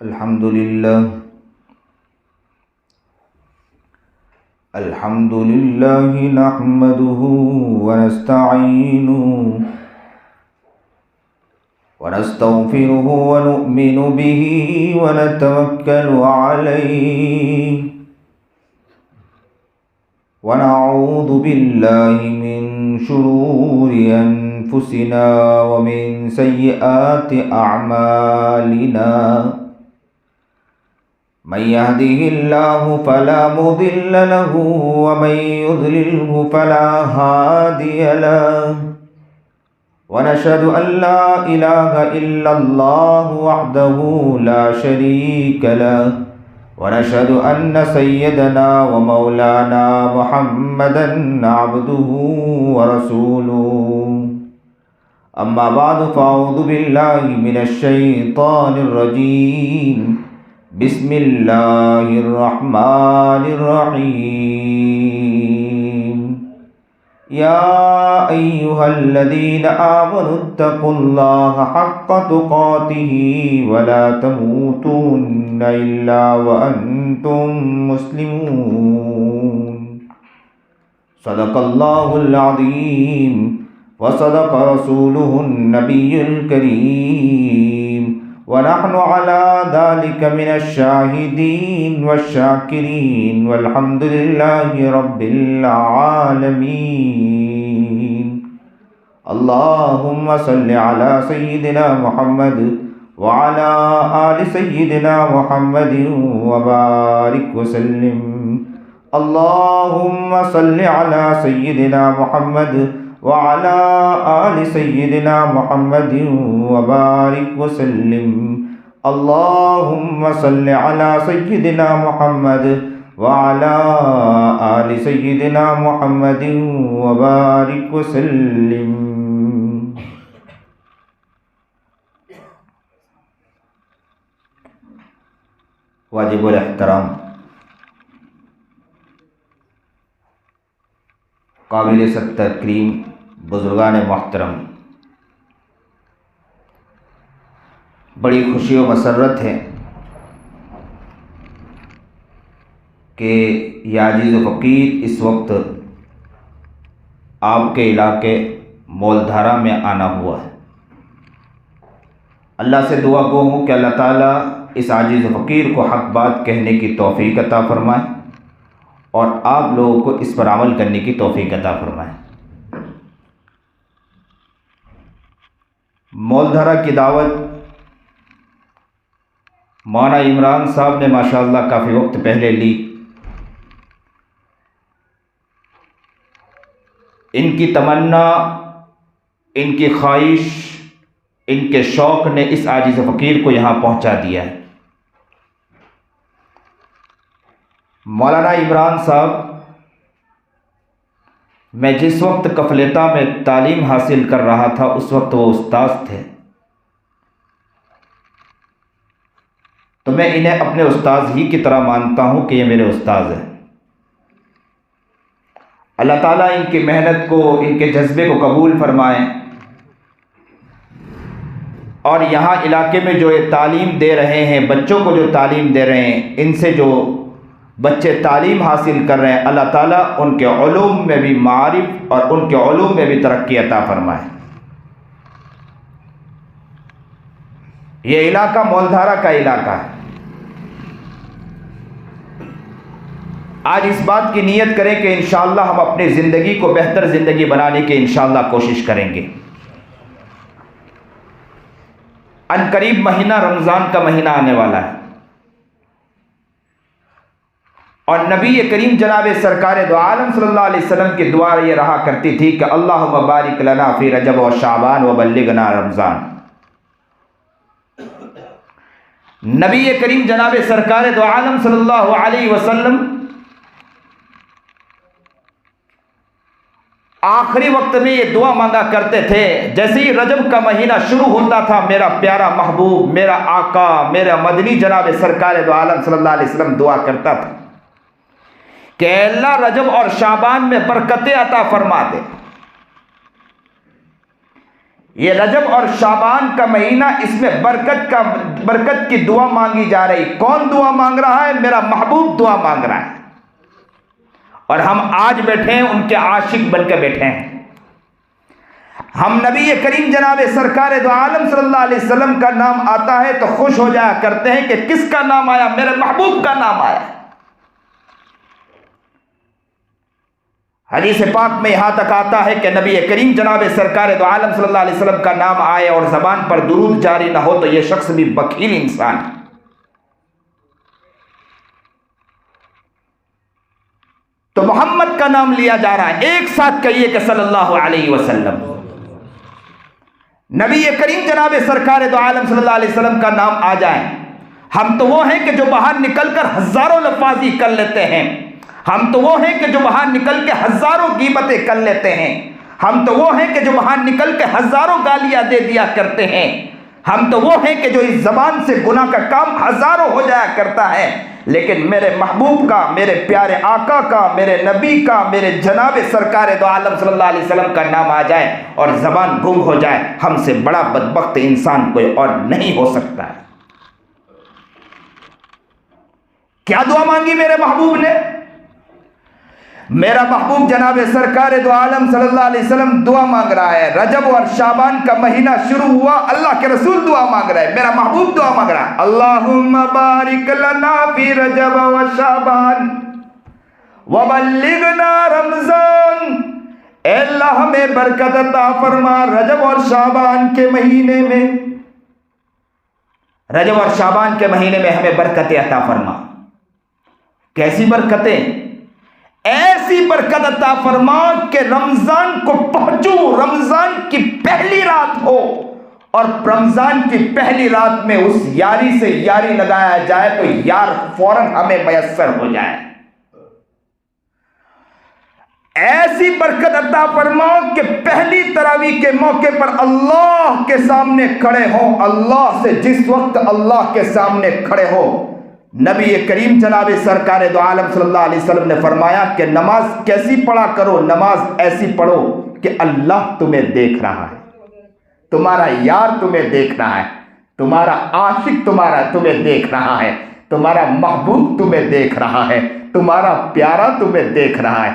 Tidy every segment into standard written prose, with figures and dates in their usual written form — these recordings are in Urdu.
الحمد لله نحمده ونستعينه ونستغفره ونؤمن به ونتوكل عليه ونعوذ بالله من شرور أنفسنا ومن سيئات أعمالنا من يهده الله فلا مضل له ومن يضلله فلا هادي له ونشهد أن لا إله إلا الله وحده لا شريك له ونشهد أن سيدنا ومولانا محمدا عبده ورسوله أما بعد فأعوذ بالله من الشيطان الرجيم بسم الله الرحمن الرحيم يا أيها الذين آمنوا اتقوا الله حق تقاته ولا تموتن إلا وأنتم مسلمون صدق الله العظيم وصدق رسوله النبي الكريم ونحن على ذلك من الشاهدين والشاكرين والحمد لله رب العالمين اللهم صل على سيدنا محمد وعلى آل سيدنا محمد وبارك وسلم اللهم صل على سيدنا محمد وعلى آل سيدنا محمد وبارك وسلم اللهم صل على سيدنا محمد وعلى آل سيدنا محمد وبارك وسلم. واجب الاحترام قابل تکریم بزرگان محترم، بڑی خوشی و مسرت ہے کہ یہ عاجز و فقیر اس وقت آپ کے علاقے مولدھارا میں آنا ہوا ہے. اللہ سے دعا گو ہوں کہ اللہ تعالیٰ اس عاجز و فقیر کو حق بات کہنے کی توفیق عطا فرمائے اور آپ لوگوں کو اس پر عمل کرنے کی توفیق عطا فرمائے. مولدھرا کی دعوت مولانا عمران صاحب نے ماشاءاللہ کافی وقت پہلے لی. ان کی تمنا، ان کی خواہش، ان کے شوق نے اس عاجز فقیر کو یہاں پہنچا دیا ہے. مولانا عمران صاحب، میں جس وقت کفلتا میں تعلیم حاصل کر رہا تھا اس وقت وہ استاذ تھے، تو میں انہیں اپنے استاذ ہی کی طرح مانتا ہوں کہ یہ میرے استاذ ہیں. اللہ تعالیٰ ان کی محنت کو، ان کے جذبے کو قبول فرمائیں اور یہاں علاقے میں جو یہ تعلیم دے رہے ہیں، بچوں کو جو تعلیم دے رہے ہیں، ان سے جو بچے تعلیم حاصل کر رہے ہیں، اللہ تعالیٰ ان کے علوم میں بھی معارف اور ان کے علوم میں بھی ترقی عطا فرمائے. یہ علاقہ مولدھارا کا علاقہ ہے. آج اس بات کی نیت کریں کہ انشاءاللہ ہم اپنی زندگی کو بہتر زندگی بنانے کی انشاءاللہ کوشش کریں گے. ان قریب مہینہ رمضان کا مہینہ آنے والا ہے اور نبی کریم جناب سرکار دو عالم صلی اللہ علیہ وسلم کی دعا یہ رہا کرتی تھی کہ اللہم بارک لنا فی رجب و شعبان و بلغنا رمضان. نبی کریم جناب سرکار دو عالم صلی اللہ علیہ وسلم آخری وقت میں یہ دعا مانگا کرتے تھے. جیسے ہی رجب کا مہینہ شروع ہوتا تھا، میرا پیارا محبوب، میرا آقا، میرا مدنی جناب سرکار دو عالم صلی اللہ علیہ وسلم دعا کرتا تھا کہ اے اللہ رجب اور شعبان میں برکتیں عطا فرما دے. یہ رجب اور شعبان کا مہینہ، اس میں برکت کی دعا مانگی جا رہی۔ کون دعا مانگ رہا ہے؟ میرا محبوب دعا مانگ رہا ہے، اور ہم آج بیٹھے ہیں ان کے عاشق بن کے بیٹھے ہیں۔ ہم نبی کریم جناب سرکار دو عالم صلی اللہ علیہ وسلم کا نام آتا ہے تو خوش ہو جایا کرتے ہیں کہ کس کا نام آیا؟ میرے محبوب کا نام آیا۔ حدیث پاک میں یہاں تک آتا ہے کہ نبی کریم جناب سرکار دو عالم صلی اللہ علیہ وسلم کا نام آئے اور زبان پر درود جاری نہ ہو تو یہ شخص بھی بخیل انسان ہے۔ تو محمد کا نام لیا جا رہا ہے، ایک ساتھ کہیے کہ صلی اللہ علیہ وسلم۔ نبی کریم جناب سرکار دو عالم صلی اللہ علیہ وسلم کا نام آ جائے، ہم تو وہ ہیں کہ جو باہر نکل کر ہزاروں لفاظی کر لیتے ہیں، ہم تو وہ ہیں کہ جو باہر نکل کے ہزاروں غیبتیں کر لیتے ہیں، ہم تو وہ ہیں کہ جو باہر نکل کے ہزاروں گالیاں دے دیا کرتے ہیں، ہم تو وہ ہیں کہ جو اس زبان سے گناہ کا کام ہزاروں ہو جایا کرتا ہے، لیکن میرے محبوب کا، میرے پیارے آقا کا، میرے نبی کا، میرے جناب سرکار دو عالم صلی اللہ علیہ وسلم کا نام آ جائے اور زبان گم ہو جائے، ہم سے بڑا بدبخت انسان کوئی اور نہیں ہو سکتا ہے۔ کیا دعا مانگی میرے محبوب نے؟ میرا محبوب جناب سرکار دو عالم صلی اللہ علیہ وسلم دعا مانگ رہا ہے۔ رجب اور شعبان کا مہینہ شروع ہوا، اللہ کے رسول دعا مانگ رہے ہیں، میرا محبوب دعا مانگ رہا ہے، اللہم بارک لنا فی رجب و شعبان وبلغنا رمضان۔ اے اللہ ہمیں برکت عطا فرما رجب اور شعبان کے مہینے میں، رجب اور شعبان کے مہینے میں ہمیں برکت عطا فرما۔ کیسی برکتیں؟ ایسی برکت عطا فرما کہ رمضان کو پہنچوں، رمضان کی پہلی رات ہو اور رمضان کی پہلی رات میں اس یاری سے یاری لگایا جائے تو یار فوراً ہمیں میسر ہو جائے۔ ایسی برکت عطا فرما کہ پہلی تراویح کے موقع پر اللہ کے سامنے کھڑے ہوں، اللہ سے جس وقت اللہ کے سامنے کھڑے ہو، نبی کریم جناب سرکار دو عالم صلی اللہ علیہ وسلم نے فرمایا کہ نماز کیسی پڑھا کرو؟ نماز ایسی پڑھو کہ اللہ تمہیں دیکھ رہا ہے، تمہارا یار تمہیں دیکھ رہا ہے، تمہارا عاشق تمہیں دیکھ رہا ہے، تمہارا محبوب تمہیں دیکھ رہا ہے، تمہارا پیارا تمہیں دیکھ رہا ہے۔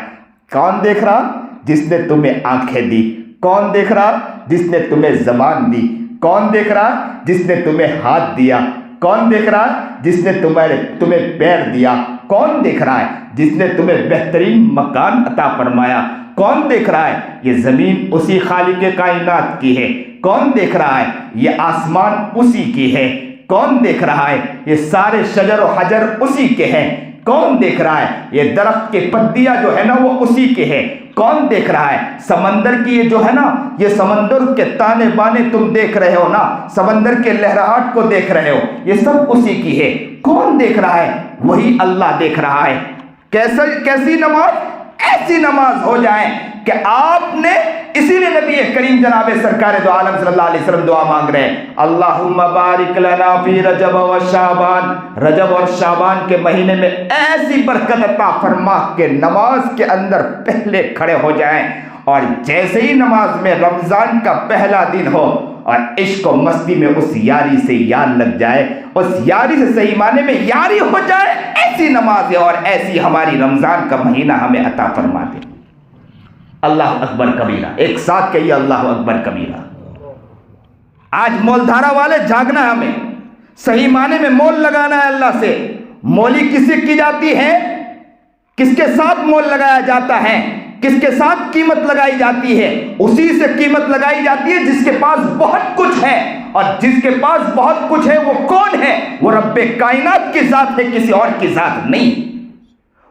کون دیکھ رہا؟ جس نے تمہیں آنکھیں دی۔ کون دیکھ رہا؟ جس نے تمہیں زبان دی۔ کون دیکھ رہا؟ جس نے تمہیں ہاتھ دیا۔ کون دیکھ رہا ہے؟ جس نے تمہیں پیر دیا۔ کون دیکھ رہا ہے؟ جس نے تمہیں بہترین مکان عطا فرمایا۔ کون دیکھ رہا ہے؟ یہ زمین اسی خالق کائنات کی ہے۔ کون دیکھ رہا ہے؟ یہ آسمان اسی کی ہے۔ کون دیکھ رہا ہے؟ یہ سارے شجر و حجر اسی کے ہیں۔ کون دیکھ رہا ہے؟ یہ درخت کے پتیاں جو ہے نا وہ اسی کے ہیں۔ کون دیکھ رہا ہے؟ سمندر کی یہ جو ہے نا، یہ سمندر کے تانے بانے تم دیکھ رہے ہو نا، سمندر کے لہراہٹ کو دیکھ رہے ہو، یہ سب اسی کی ہے۔ کون دیکھ رہا ہے؟ وہی اللہ دیکھ رہا ہے۔ کیسی نماز؟ ایسی نماز ہو جائے کہ آپ نے، اسی لیے نبی کریم جناب سرکار دو عالم صلی اللہ علیہ وسلم دعا مانگ رہے ہیں، اللہم بارک لنا فی رجب و شعبان، رجب اور شعبان کے مہینے میں ایسی برکت عطا فرما کہ نماز کے اندر پہلے کھڑے ہو جائیں، اور جیسے ہی نماز میں رمضان کا پہلا دن ہو اور عشق و مستی میں اس یاری سے یار لگ جائے، اس یاری سے صحیح معنی میں یاری ہو جائے، ایسی نماز ہے اور ایسی ہماری رمضان کا مہینہ ہمیں عطا فرما دے۔ اللہ اکبر کبیرہ، ایک ساتھ کہیے اللہ اکبر کبیرہ۔ آج مول دھارا والے جاگنا ہے، ہمیں صحیح معنی میں مول لگانا ہے اللہ سے۔ مولی کس سے کی جاتی ہے؟ کس کے ساتھ مول لگایا جاتا ہے؟ کس کے ساتھ قیمت لگائی جاتی ہے؟ اسی سے قیمت لگائی جاتی ہے جس کے پاس بہت کچھ ہے، اور جس کے پاس بہت کچھ ہے وہ کون ہے؟ وہ رب کائنات کی ذات ہے، کسی اور کی ذات نہیں۔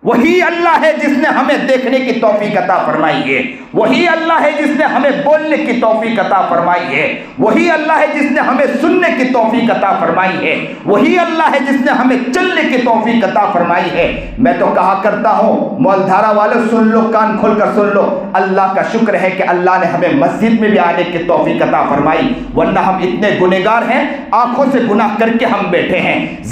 وہی اللہ ہے جس نے ہمیں دیکھنے کی توفیق عطا فرمائی ہے، وہی اللہ ہے جس نے ہمیں بولنے کی توفیق عطا فرمائی ہے، وہی اللہ ہے جس نے ہمیں سننے کی توفیق عطا فرمائی ہے، وہی اللہ ہے جس نے ہمیں چلنے کی توفیق عطا فرمائی ہے۔ میں تو کہا کرتا ہوں، مولدھارا والے سن لو، کان کھول کر سن لو، اللہ کا شکر ہے کہ اللہ نے ہمیں مسجد میں بھی آنے کی توفیق عطا فرمائی، ورنہ ہم اتنے گنہگار ہیں، آنکھوں سے گناہ کر کے ہم بیٹھے ہیں،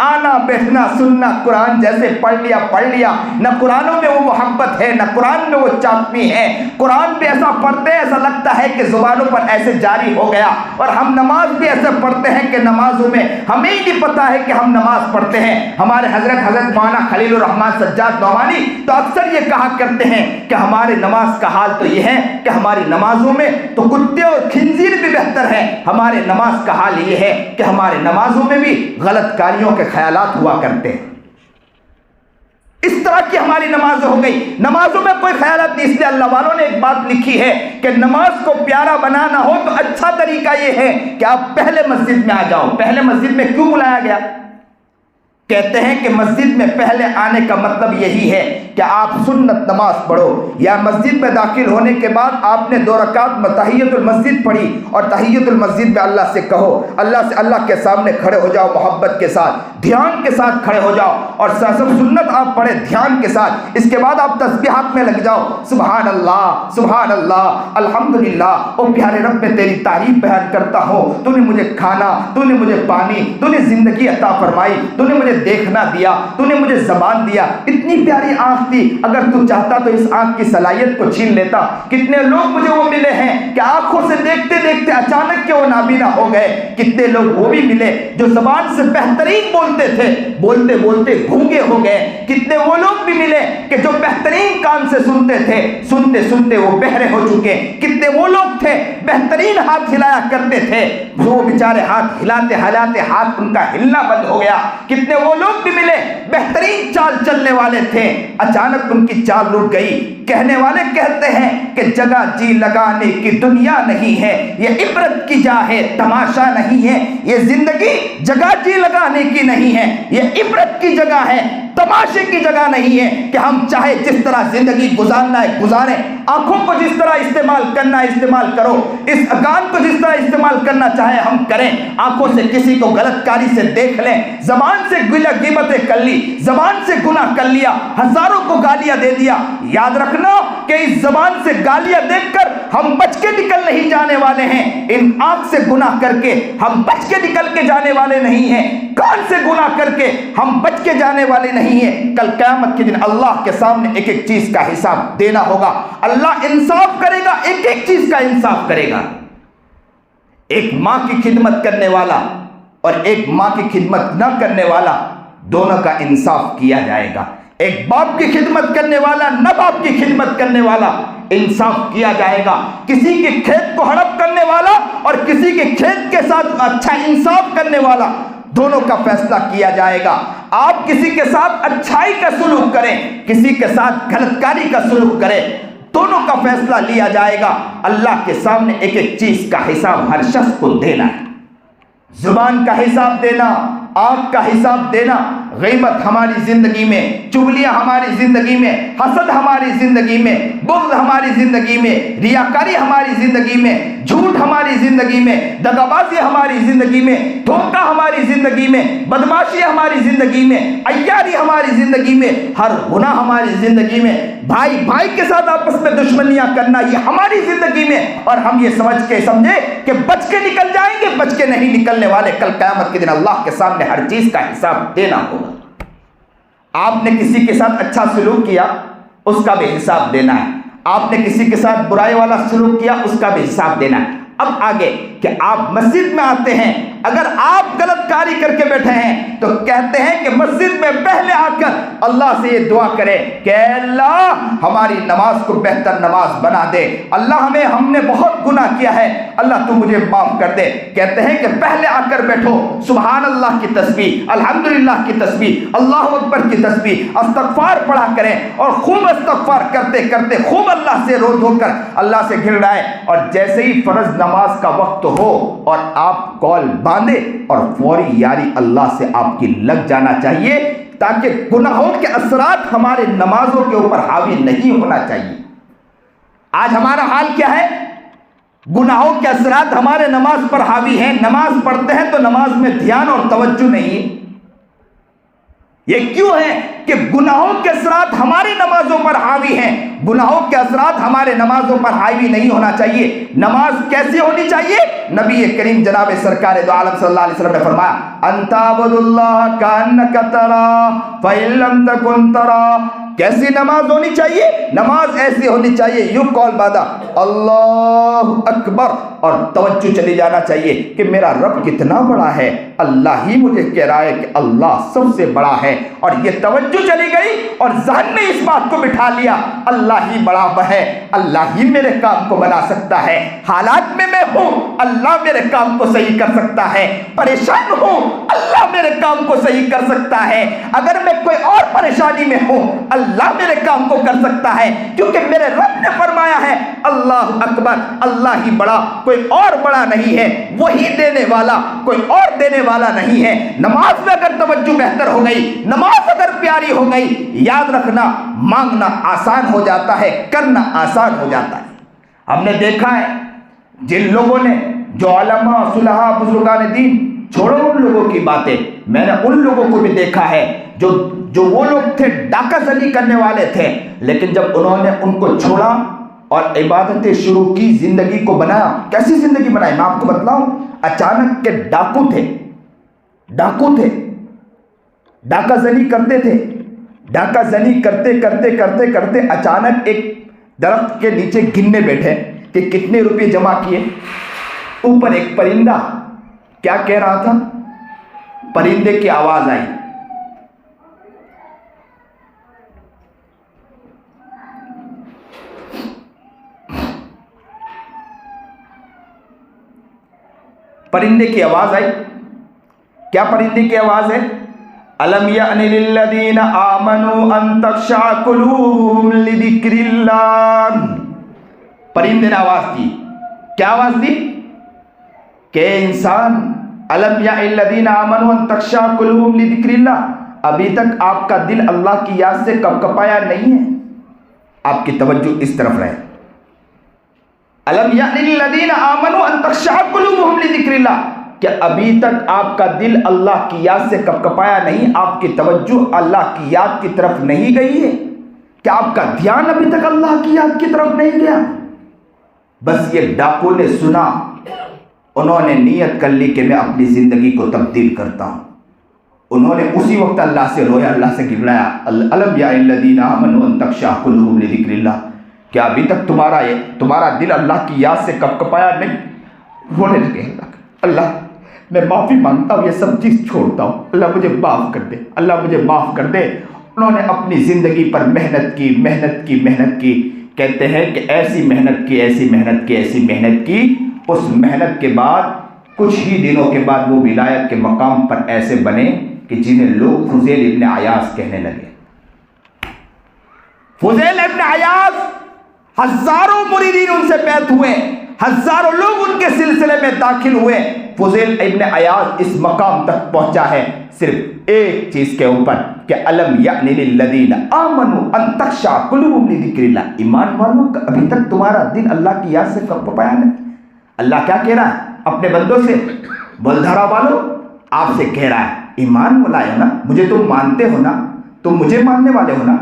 آنا بیٹھنا سننا قرآن جیسے پڑھ لیا، نہ قرآنوں میں وہ محبت ہے، نہ قرآن میں وہ چاپنی ہے۔ قرآن بھی ایسا پڑھتے ہیں ایسا لگتا ہے کہ زبانوں پر ایسے جاری ہو گیا، اور ہم نماز بھی ایسے پڑھتے ہیں کہ نمازوں میں ہمیں ہی نہیں پتا ہے کہ ہم نماز پڑھتے ہیں۔ ہمارے حضرت مولانا خلیل الرحمن سجاد نعمانی تو اکثر یہ کہا کرتے ہیں کہ ہمارے نماز کا حال تو یہ ہے کہ ہماری نمازوں میں تو کتے اور خنزیر بھی بہتر ہے، ہمارے نماز کا حال یہ ہے کہ ہمارے نمازوں میں بھی غلط کاریوں کے خیالات ہوا کرتے ہیں۔ اس طرح کی ہماری نماز ہو گئی، نمازوں میں کوئی خیالات نہیں۔ اس لیے اللہ والوں نے ایک بات لکھی ہے کہ نماز کو پیارا بنانا ہو تو اچھا طریقہ یہ ہے کہ آپ پہلے مسجد میں آ جاؤ۔ پہلے مسجد میں کیوں بلایا گیا؟ کہتے ہیں کہ مسجد میں پہلے آنے کا مطلب یہی ہے کہ آپ سنت نماز پڑھو، یا مسجد میں داخل ہونے کے بعد آپ نے 2 رکعت تحیۃ المسجد پڑھی، اور تحیۃ المسجد میں اللہ سے کہو، اللہ کے سامنے کھڑے ہو جاؤ، محبت کے ساتھ دھیان کے ساتھ کھڑے ہو جاؤ، اور سب سنت آپ پڑھے دھیان کے ساتھ۔ اس کے بعد آپ تسبیحات میں لگ جاؤ، سبحان اللہ الحمدللہ، او پیارے رب میں تیری تعریف بیان کرتا ہوں، تو نے مجھے کھانا، تو نے مجھے پانی، تو نے زندگی عطا فرمائی، تو نے مجھے دیکھنا دیا، تو نے مجھے زبان دیا، اتنی پیاری آنکھ تھی، اگر تو چاہتا تو اس آنکھ کی صلاحیت کو چھین لیتا۔ کتنے لوگ مجھے وہ ملے ہیں کہ آنکھوں سے دیکھتے دیکھتے اچانک کے وہ نابینا ہو گئے، کتنے لوگ وہ بھی ملے جو زبان سے بہترین بولتے تھے، بولتے بولتے گونگے ہو گئے، کتنے وہ لوگ بھی ملے کہ جو بہترین کان سے سنتے تھے، سنتے سنتے وہ بہرے ہو چکے، کتنے وہ لوگ تھے بہترین ہاتھ ہلایا کرتے تھے، وہ بیچارے ہاتھ ہلاتے ہلاتے ہاتھ ان کا ہلنا بند ہو گیا، کتنے وہ لوگ بھی ملے بہترین چال چلنے والے تھے، اچانک ان کی چال رک گئی۔ کہنے والے کہتے ہیں کہ جگہ جی لگانے کی دنیا نہیں ہے، یہ عبرت کی جا ہے تماشا نہیں ہے، یہ زندگی جگہ جی لگانے کی نہیں ہے، یہ عبرت کی جگہ ہے تماشے کی جگہ نہیں ہے، کہ ہم چاہے جس طرح زندگی گزارنا ہے گزاریں، آنکھوں کو جس طرح استعمال کرنا ہے استعمال کرو، اس کان کو جس طرح استعمال کرنا چاہے ہم کریں، آنکھوں سے کسی کو غلط کاری سے دیکھ لیں، زبان سے غیبتیں کر لی، زبان سے گناہ کر لیا، ہزاروں کو گالیاں دے دیا، یاد رکھنا کہ اس زبان سے گالیاں دیکھ کر ہم بچ کے نکل نہیں جانے والے ہیں، ان آنکھ سے گناہ کر کے ہم بچ کے نکل کے جانے والے نہیں ہیں، کان سے گناہ کر کے ہم بچ کے جانے والے نہیں ہیں۔ کل قیامت کے دن اللہ کے سامنے ایک ایک چیز کا حساب دینا ہوگا، اللہ انصاف کرے گا، ایک ایک چیز کا انصاف کرے گا۔ ایک ماں کی خدمت کرنے والا اور ایک ماں کی خدمت نہ کرنے والا، دونوں کا انصاف کیا جائے گا۔ ایک باپ کی خدمت کرنے والا نہ باپ کی خدمت کرنے والا، انصاف کیا جائے گا۔ کسی کے کھیت کو ہڑپ کرنے والا اور کسی کے کھیت کے ساتھ اچھا انصاف کرنے والا، دونوں کا فیصلہ کیا جائے گا۔ آپ کسی کے ساتھ اچھائی کا سلوک کریں، کسی کے ساتھ غلط کاری کا سلوک کریں، دونوں کا فیصلہ لیا جائے گا۔ اللہ کے سامنے ایک ایک چیز کا حساب ہر شخص کو دینا ہے، زبان کا حساب دینا، آنکھ کا حساب دینا۔ غیبت ہماری زندگی میں، چغلیاں ہماری زندگی میں، حسد ہماری زندگی میں، بغض ہماری زندگی میں، ریاکاری ہماری زندگی میں، جھوٹ ہماری زندگی میں، دغابازی ہماری زندگی میں، دھوکہ ہماری زندگی میں، بدماشی ہماری زندگی میں، عیاری ہماری زندگی میں، ہر گناہ ہماری زندگی میں، بھائی بھائی کے ساتھ آپس میں دشمنیاں کرنا یہ ہماری زندگی میں، اور ہم یہ سمجھے کہ بچ کے نکل جائیں گے، بچ کے نہیں نکلنے والے۔ کل قیامت کے دن اللہ کے سامنے ہر چیز کا حساب دینا ہوگا۔ آپ نے کسی کے ساتھ اچھا سلوک کیا، اس کا بھی حساب دینا ہے، آپ نے کسی کے ساتھ برائی والا سلوک کیا، اس کا بھی حساب دینا ہے۔ اب آگے کہ آپ مسجد میں آتے ہیں، اگر آپ غلط کاری کر کے بیٹھے ہیں تو کہتے ہیں کہ مسجد میں پہلے آ کر اللہ سے یہ دعا کرے کہ اللہ ہماری نماز کو بہتر نماز بنا دے، اللہ ہم نے بہت گناہ کیا ہے، اللہ تو مجھے معاف کر دے۔ کہتے ہیں کہ پہلے آ کر بیٹھو، سبحان اللہ کی تسبیح، الحمدللہ کی تسبیح، اللہ اکبر کی تسبیح، استغفار پڑھا کریں، اور خوب استغفار کرتے کرتے خوب اللہ سے رو دھو کر اللہ سے گر رہے، اور جیسے ہی فرض نماز کا وقت ہو اور آپ کال باندھے اور فوری یاری اللہ سے آپ کی لگ جانا چاہیے، تاکہ گناہوں کے اثرات ہمارے نمازوں کے اوپر حاوی نہیں ہونا چاہیے۔ آج ہمارا حال کیا ہے؟ گناہوں کے اثرات ہمارے نماز پر حاوی ہیں، نماز پڑھتے ہیں تو نماز میں دھیان اور توجہ نہیں ہے، یہ کیوں ہے کہ گناہوں کے اثرات ہماری نمازوں پر حاوی ہیں. گناہوں کے اثرات ہمارے نمازوں پر حاوی نہیں ہونا چاہیے. نماز کیسی ہونی چاہیے؟ نبی کریم جناب سرکار دو عالم صلی اللہ علیہ وسلم نے فرمایا ان تعبد اللہ کانک تراہ فإن لم تکن تراہ. کیسی نماز ہونی چاہیے؟ نماز ایسی ہونی چاہیے یو قول بادا اللہ اکبر، اور توجہ چلی جانا چاہیے کہ میرا رب کتنا بڑا ہے. اللہ ہی مجھے کہہ رہا ہے کہ اللہ سب سے بڑا ہے، اور یہ توجہ چلی گئی اور ذہن میں اس بات کو بٹھا لیا اللہ ہی بڑا ہے، اللہ ہی میرے کام کو بنا سکتا ہے. حالات میں ہوں اللہ میرے کام کو صحیح کر سکتا ہے، پریشان ہوں اللہ میرے کام کو صحیح کر سکتا ہے، اگر میں کوئی اور پریشانی میں ہوں اللہ میرے کام کو کر سکتا ہے، کیونکہ میرے رب نے فرمایا ہے اللہ اکبر، اللہ ہی بڑا، کوئی اور بڑا نہیں ہے، وہی دینے والا، کوئی اور دینے والا نہیں ہے. نماز میں اگر توجہ بہتر ہو گئی، نماز اگر پیاری ہو گئی، یاد رکھنا مانگنا آسان ہو جاتا ہے، کرنا آسان ہو جاتا ہے. ہم نے دیکھا ہے جن لوگوں نے، جو علماء صلحاء بزرگان دین، چھوڑو ان لوگوں کی باتیں، میں نے ان لوگوں کو بھی دیکھا ہے جو وہ لوگ تھے ڈاکہ زنی کرنے والے تھے، لیکن جب انہوں نے ان کو چھوڑا اور عبادتیں شروع کی، زندگی کو بنایا. کیسی زندگی بنائی میں آپ کو بتلاؤں. اچانک کے ڈاکو تھے، ڈاکہ زنی کرتے تھے. ڈاکہ زنی کرتے اچانک ایک درخت کے نیچے گننے بیٹھے کہ کتنے روپے جمع کیے. اوپر ایک پرندہ کیا کہہ رہا تھا؟ پرندے کی آواز آئی، پرندے کی آواز آئی. کیا پرندے کی آواز ہے؟ الم یأن للذین آمنوا ان تخشع قلوبهم لذکر اللہ. پرندے نے آواز دی. کیا آواز دی؟ کہ انسان، الم یأن للذین آمنوا ان تخشع قلوبهم لذکر اللہ، ابھی تک آپ کا دل اللہ کی یاد سے کپکپایا نہیں ہے. آپ کی توجہ اس طرف رہے. الم یأن للذین آمنوا ان تخشع قلوبهم لذکر اللہ، کہ ابھی تک آپ کا دل اللہ کی یاد سے کپکپایا نہیں، آپ کی توجہ اللہ کی یاد کی طرف نہیں گئی ہے. کیا آپ کا دھیان ابھی تک اللہ کی یاد کی طرف نہیں گیا؟ بس یہ ڈاکو نے سنا، انہوں نے نیت کر لی کہ میں اپنی زندگی کو تبدیل کرتا ہوں. انہوں نے اسی وقت اللہ سے رویا، اللہ سے گڑایا الم یأن للذین آمنوا ان تخشع قلوبهم لذکر اللہ. کیا ابھی تک تمہارا دل اللہ کی یاد سے کپکپایا نہیں؟ رونے لگے. اللہ میں معافی مانگتا ہوں، یہ سب چیز چھوڑتا ہوں، اللہ مجھے معاف کر دے، اللہ مجھے معاف کر دے. انہوں نے اپنی زندگی پر محنت کی. کہتے ہیں کہ ایسی محنت کی. اس محنت کے بعد کچھ ہی دنوں کے بعد وہ ولایت کے مقام پر ایسے بنے کہ جنہیں لوگ فضیل ابن عیاض کہنے لگے. فضیل ابن عیاض، ہزاروں مریدین ان سے بیعت ہوئے، ہزاروں لوگ ان کے سلسلے میں داخل ہوئے. فضیل ابن عیاض اس مقام تک پہنچا ہے صرف ایک چیز کے اوپر کہ الم یأن للذین آمنوا ان تخشع قلوبهم لذکر اللہ. ایمان والوں، ابھی تک تمہارا دل اللہ کی یاد سے کپکپایا نہیں. اللہ کیا کہہ رہا ہے اپنے بندوں سے؟ بولدھرا والوں، آپ سے کہہ رہا ہے ایمان لائے نا، مجھے تم مانتے ہو نا، تم مجھے ماننے والے ہو نا.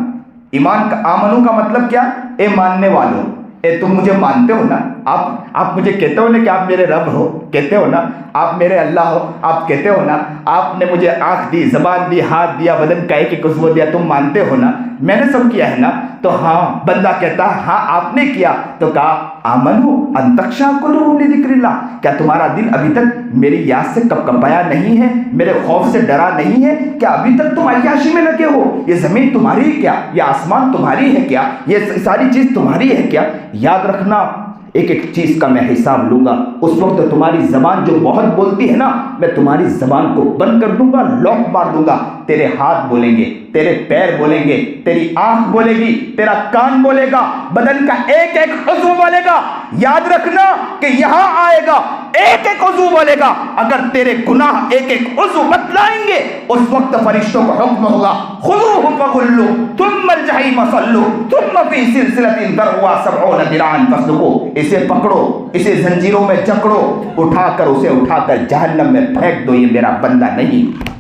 ایمان کا آمنو کا مطلب کیا؟ اے ماننے والوں، اے تم مجھے مانتے ہو نا. آپ مجھے کہتے ہو نا کہ آپ میرے رب ہو، کہتے ہو نا آپ میرے اللہ ہو، آپ کہتے ہو نا آپ نے مجھے آنکھ دی، زبان دی، ہاتھ دیا، بدن کا ایک عضو دیا، تم مانتے ہو نا میں نے سب کیا ہے نا. تو ہاں، بندہ کہتا ہاں آپ نے کیا. تو کہا آمنو ان تخشع قلوبهم لذکر اللہ، کیا تمہارا دل ابھی تک میری یاد سے کپکپایا نہیں ہے، میرے خوف سے ڈرا نہیں ہے؟ کیا ابھی تک تم عیاشی میں لگے ہو؟ یہ زمین تمہاری ہے کیا؟ یہ آسمان تمہاری ہے کیا؟ یہ ساری چیز تمہاری ہے کیا؟ یاد رکھنا ایک ایک چیز کا میں حساب لوں گا. اس وقت تمہاری زبان جو بہت بولتی ہے نا، میں تمہاری زبان کو بند کر دوں گا، لاک مار دوں گا. تیرے ہاتھ بولیں گے، تیرے پیر بولیں گے، تیری آنکھ بولے گی، تیرا کان بولے گا، بدن کا ایک ایک عضو بولے گا. یاد رکھنا کہ یہاں آئے گا ایک ایک عضو بولے گا. اگر تیرے گناہ ایک ایک عضو بتلائیں گے، اس وقت فرشتوں کو حکم ہوگا خذوہ فغلوہ ثم الجحیم صلوہ ثم فی سلسلۃ ذرعها 70 ذراعا فاسلکوہ. اسے پکڑو، اسے زنجیروں میں جکڑو، اسے اٹھا کر جہنم میں پھینک دو، یہ میرا بندہ نہیں.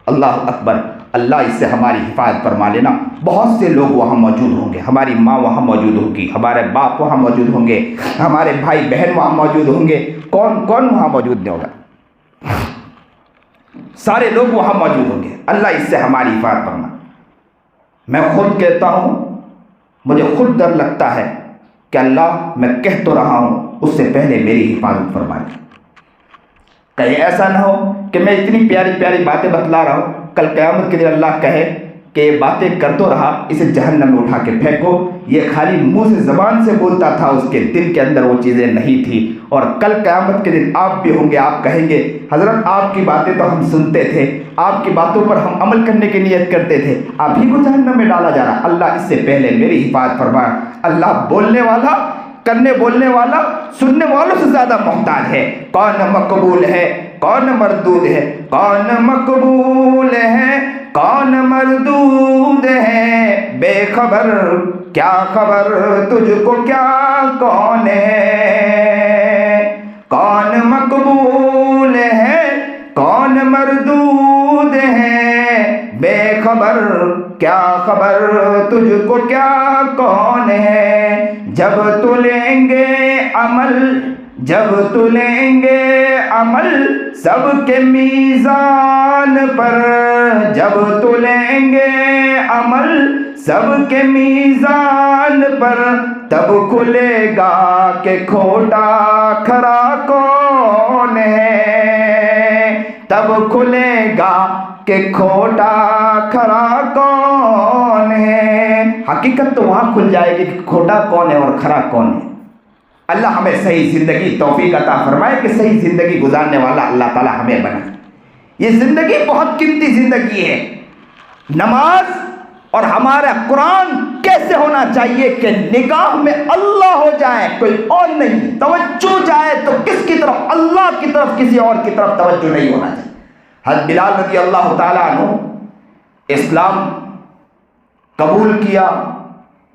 اللہ اکبر، اللہ اس سے ہماری حفاظت فرما لینا۔ بہت سے لوگ وہاں موجود ہوں گے، ہماری ماں وہاں موجود ہوگی، ہمارے باپ وہاں موجود ہوں گے، ہمارے بھائی بہن وہاں موجود ہوں گے، کون کون وہاں موجود نہیں ہوگا؟ سارے لوگ وہاں موجود ہوں گے۔ اللہ اس سے ہماری حفاظت فرما۔ میں خود کہتا ہوں، مجھے خود ڈر لگتا ہے کہ اللہ، میں کہہ تو رہا ہوں، اس سے پہلے میری حفاظت فرما لے۔ کہیں ایسا نہ ہو کہ میں اتنی پیاری پیاری باتیں بتلا رہا ہوں، کل قیامت کے دن اللہ کہے کہ یہ باتیں کر تو رہا، اسے جہنم میں اٹھا کے پھینکو، یہ خالی منہ سے زبان سے بولتا تھا، اس کے دل کے اندر وہ چیزیں نہیں تھی۔ اور کل قیامت کے دن آپ بھی ہوں گے، آپ کہیں گے حضرت آپ کی باتیں تو ہم سنتے تھے، آپ کی باتوں پر ہم عمل کرنے کی نیت کرتے تھے، آپ ہی کو جہنم میں ڈالا جا رہا۔ اللہ اس سے پہلے میری حفاظت فرما۔ اللہ بولنے والا، کرنے بولنے والا، سننے والوں سے زیادہ محتاج ہے۔ کون مقبول ہے، کون مردود ہے، کون مقبول ہے، کون مردود ہے، بے خبر کیا خبر تجھ کو کیا کون ہے، کون مقبول ہے، کون مردود ہے، بے خبر کیا خبر تجھ کو کیا کون ہے۔ جب تلیں گے عمل، جب تلیں گے عمل سب کے میزان پر، جب تلیں گے عمل سب کے میزان پر، تب کھلے گا کہ کھوٹا کھرا کون ہے، تب کھلے گا کہ کھوٹا کھرا کون ہے۔ حقیقت تو وہاں کھل جائے گی کہ کھوٹا کون ہے اور کھرا کون ہے۔ اللہ ہمیں صحیح زندگی توفیق عطا فرمائے کہ صحیح زندگی گزارنے والا اللہ تعالی ہمیں بنائے۔ یہ زندگی بہت قیمتی زندگی ہے۔ نماز اور ہمارا قرآن کیسے ہونا چاہیے کہ نگاہ میں اللہ ہو جائے، کوئی اور نہیں، توجہ جائے تو کس کی طرف؟ اللہ کی طرف، کسی اور کی طرف توجہ نہیں ہونا چاہیے۔ حضرت بلال رضی اللہ تعالیٰ عنہ اسلام قبول کیا،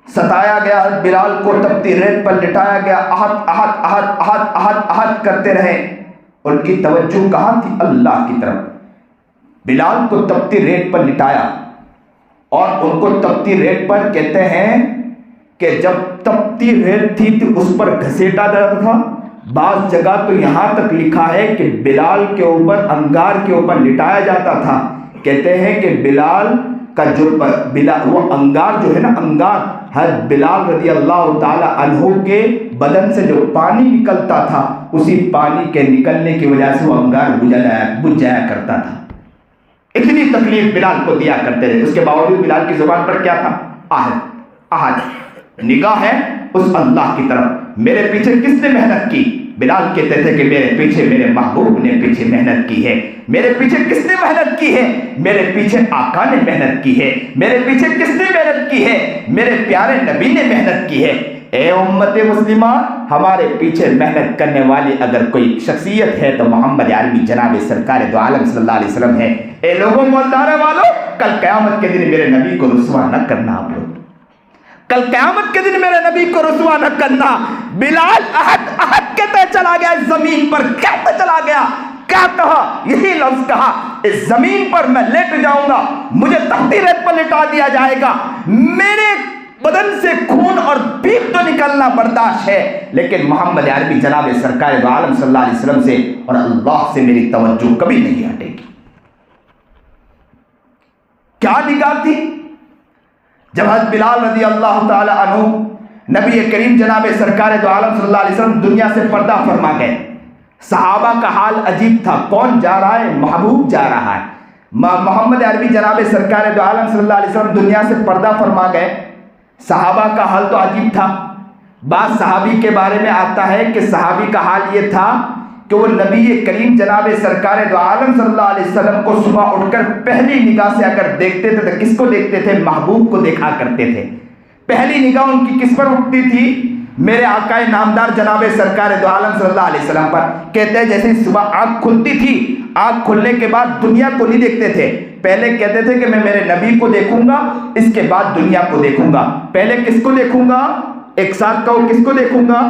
ستایا گیا، حضرت بلال کو تپتی ریت پر لٹایا گیا، احد احد احد احد احد احد کرتے رہے۔ ان کی توجہ کہاں تھی؟ اللہ کی طرف۔ بلال کو تپتی ریت پر لٹایا، اور ان کو تپتی ریت پر کہتے ہیں کہ جب تپتی ریت تھی تو اس پر گھسیٹا جاتا تھا۔ بعض جگہ تو یہاں تک لکھا ہے کہ بلال کے اوپر، انگار کے اوپر لٹایا جاتا تھا۔ کہتے ہیں کہ بلال کا جو وہ انگار جو ہے نا، انگار حضرت بلال رضی اللہ تعالی عنہ کے بدن سے جو پانی نکلتا تھا، اسی پانی کے نکلنے کی وجہ سے وہ انگار بجھ جایا کرتا تھا۔ اتنی تکلیف بلال کو دیا کرتے تھے، اس کے باوجود بلال کی زبان پر کیا تھا؟ احد احد۔ نگاہ ہے اس اللہ کی طرف۔ میرے پیچھے کس نے محنت کی؟ بلال کہتے تھے کہ میرے پیچھے میرے محبوب نے پیچھے محنت کی ہے۔ میرے پیچھے کس نے محنت کی ہے؟ میرے پیچھے آقا نے محنت کی ہے۔ میرے پیچھے کس نے محنت کی ہے؟ میرے پیارے نبی نے محنت کی ہے۔ اے امت مسلمہ، ہمارے پیچھے محنت کرنے والی اگر کوئی شخصیت ہے تو محمد عربی جناب سرکار دو عالم صلی اللہ علیہ وسلم ہے۔ اے لوگوں، مولدارہ والوں، کل قیامت کے دن میرے نبی کو رسوا نہ کرنا آپ لوگ، کل قیامت کے دن میرے نبی کو رسوا نہ کرنا۔ بلال احد احد کہتے چلا گیا، اس زمین پر کہتے چلا گیا، کیا کہا؟ یہی لفظ کہا، اس زمین پر میں لیٹ جاؤں گا، مجھے تختی ریت پر لٹا دیا جائے گا، میرے بدن سے خون اور پیپ تو نکلنا برداشت ہے، لیکن محمد عربی جناب سرکار دو عالم صلی اللہ علیہ وسلم سے اور اللہ سے میری توجہ کبھی نہیں ہٹے گی۔ کیا نگاہ تھی؟ جب حضرت بلال رضی اللہ تعالی عنہ نبی کریم جناب سرکار دو عالم صلی اللہ علیہ وسلم دنیا سے پردہ فرما گئے، صحابہ کا حال عجیب تھا۔ کون جا رہا ہے؟ محبوب جا رہا ہے۔ محمد عربی جناب سرکار دو عالم صلی اللہ علیہ وسلم دنیا سے پردہ فرما گئے، صحابہ کا حال تو عجیب تھا۔ بعض صحابی کے بارے میں آتا ہے کہ صحابی کا حال یہ تھا کہ وہ نبی کریم جناب سرکار دو عالم صلی اللہ علیہ وسلم کو صبح اٹھ کر پہلی نگاہ سے اگر دیکھتے تھے تو کس کو دیکھتے تھے؟ محبوب کو دیکھا کرتے تھے۔ پہلی نگاہ ان کی کس پر اٹھتی تھی؟ میرے آقا نامدار جناب سرکار دو عالم صلی اللہ علیہ وسلم پر۔ کہتے ہیں جیسے صبح آنکھ کھلتی تھی، آنکھ کھلنے کے بعد دنیا کو نہیں دیکھتے تھے، پہلے کہتے تھے کہ میں میرے نبی کو دیکھوں گا، اس کے بعد دنیا کو دیکھوں گا۔ پہلے کس کو دیکھوں گا؟ ایک ساتھ کہو، کس کو دیکھوں گا؟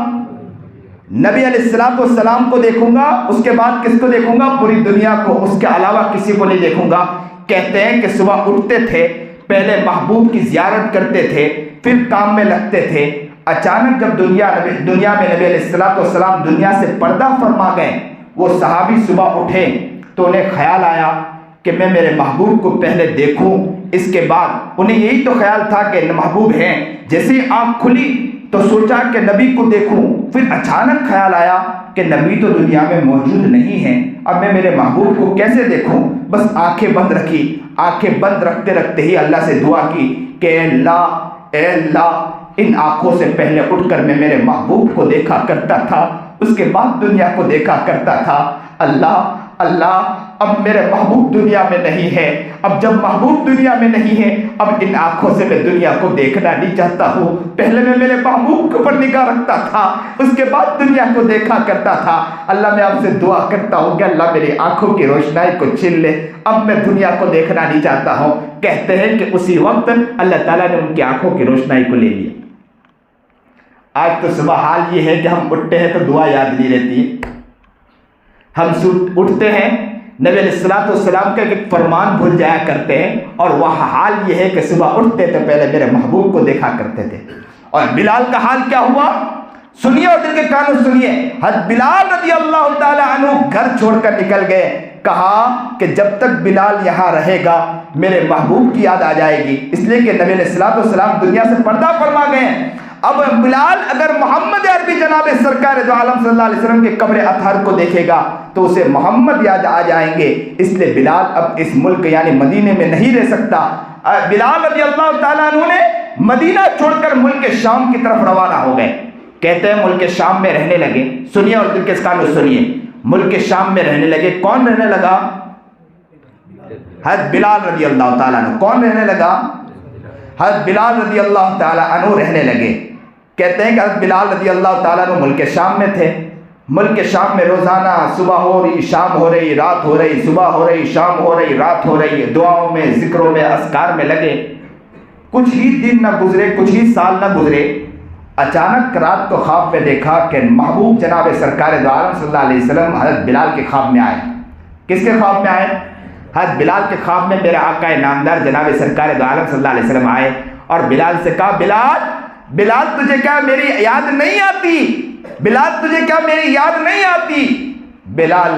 نبی علیہ السلام کو دیکھوں گا، اس کے بعد کس کو دیکھوں گا؟ پوری دنیا کو، اس کے علاوہ کسی کو نہیں دیکھوں گا۔ کہتے ہیں کہ صبح اٹھتے تھے، پہلے محبوب کی زیارت کرتے تھے، پھر کام میں لگتے تھے۔ اچانک جب دنیا میں نبی علیہ السلام دنیا سے پردہ فرما گئے، وہ صحابی صبح اٹھے تو انہیں خیال آیا کہ میں میرے محبوب کو پہلے دیکھوں، اس کے بعد انہیں یہی تو خیال تھا کہ محبوب ہیں۔ جیسے آنکھ کھلی تو سوچا کہ نبی کو دیکھوں، پھر اچانک خیال آیا کہ نبی تو دنیا میں موجود نہیں ہیں، اب میں میرے محبوب کو کیسے دیکھوں؟ بس آنکھیں بند رکھی، آنکھیں بند رکھتے رکھتے ہی اللہ سے دعا کی کہ اے اللہ ان آنکھوں سے پہلے اٹھ کر میں میرے محبوب کو دیکھا کرتا تھا، اس کے بعد دنیا کو دیکھا کرتا تھا۔ اللہ اب میرے محبوب دنیا میں نہیں ہے، اب جب محبوب دنیا میں نہیں ہے، اب ان آنکھوں سے میں دنیا کو دیکھنا نہیں چاہتا ہوں۔ پہلے میں میرے محبوب کے اوپر نگاہ رکھتا تھا، اس کے بعد دنیا کو دیکھا کرتا تھا۔ اللہ میں آپ سے دعا کرتا ہوں کہ اللہ میری آنکھوں کی روشنائی کو چھین لے، اب میں دنیا کو دیکھنا نہیں چاہتا ہوں۔ کہتے ہیں کہ اسی وقت اللہ تعالیٰ نے ان کی آنکھوں کی روشنائی کو لے لیا۔ آج تو صبح حال یہ ہے کہ ہم اٹھتے ہیں تو دعا یاد نہیں رہتی، ہم اٹھتے ہیں نبی علیہ السلام کا ایک فرمان بھول جایا کرتے ہیں، اور وہ حال یہ ہے کہ صبح اٹھتے تو پہلے میرے محبوب کو دیکھا کرتے تھے۔ اور بلال کا حال کیا ہوا سنیے، اور دل کے کانوں سنیے۔ حضرت بلال رضی اللہ تعالی عنہ گھر چھوڑ کر نکل گئے، کہا کہ جب تک بلال یہاں رہے گا میرے محبوب کی یاد آ جائے گی، اس لیے کہ نبی علیہ السلام دنیا سے پردہ فرما گئے ہیں۔ اب بلال اگر محمد عربی جناب سرکار دو عالم صلی اللہ علیہ وسلم کے قبر اطہر کو دیکھے گا تو اسے محمد یاد آ جائیں گے، اس لیے بلال اب اس ملک یعنی مدینے میں نہیں رہ سکتا۔ بلال رضی اللہ تعالیٰ عنہ نے مدینہ چھوڑ کر ملک شام کی طرف روانہ ہو گئے۔ کہتے ہیں ملک شام میں رہنے لگے، سنیے اور دل کے کانوں سنیے، ملک شام میں رہنے لگے۔ کون رہنے لگا؟ حضرت بلال رضی اللہ تعالیٰ عنہ۔ کون رہنے لگا؟ حضرت بلال رضی اللہ تعالیٰ عنہ رہنے لگے۔ کہتے ہیں کہ حضرت بلال رضی اللہ تعالیٰ عنہ ملک شام میں تھے۔ ملک شام میں روزانہ صبح ہو رہی، شام ہو رہی، رات ہو رہی، صبح ہو رہی، شام ہو رہی، رات ہو رہی، دعاؤں میں، ذکروں میں، اذکار میں لگے۔ کچھ ہی دن نہ گزرے، کچھ ہی سال نہ گزرے، اچانک رات کو خواب میں دیکھا کہ محبوب جناب سرکار دو عالم صلی اللہ علیہ وسلم حضرت بلال کے خواب میں آئے۔ کس کے خواب میں آئے؟ حضرت بلال کے خواب میں میرے آقا نامدار جناب سرکار دو عالم صلی اللہ علیہ وسلم آئے اور بلال سے کہا بلال تجھے کیا میری یاد نہیں آتی؟ بلال تجھے کیا میری یاد نہیں آتی؟ بلال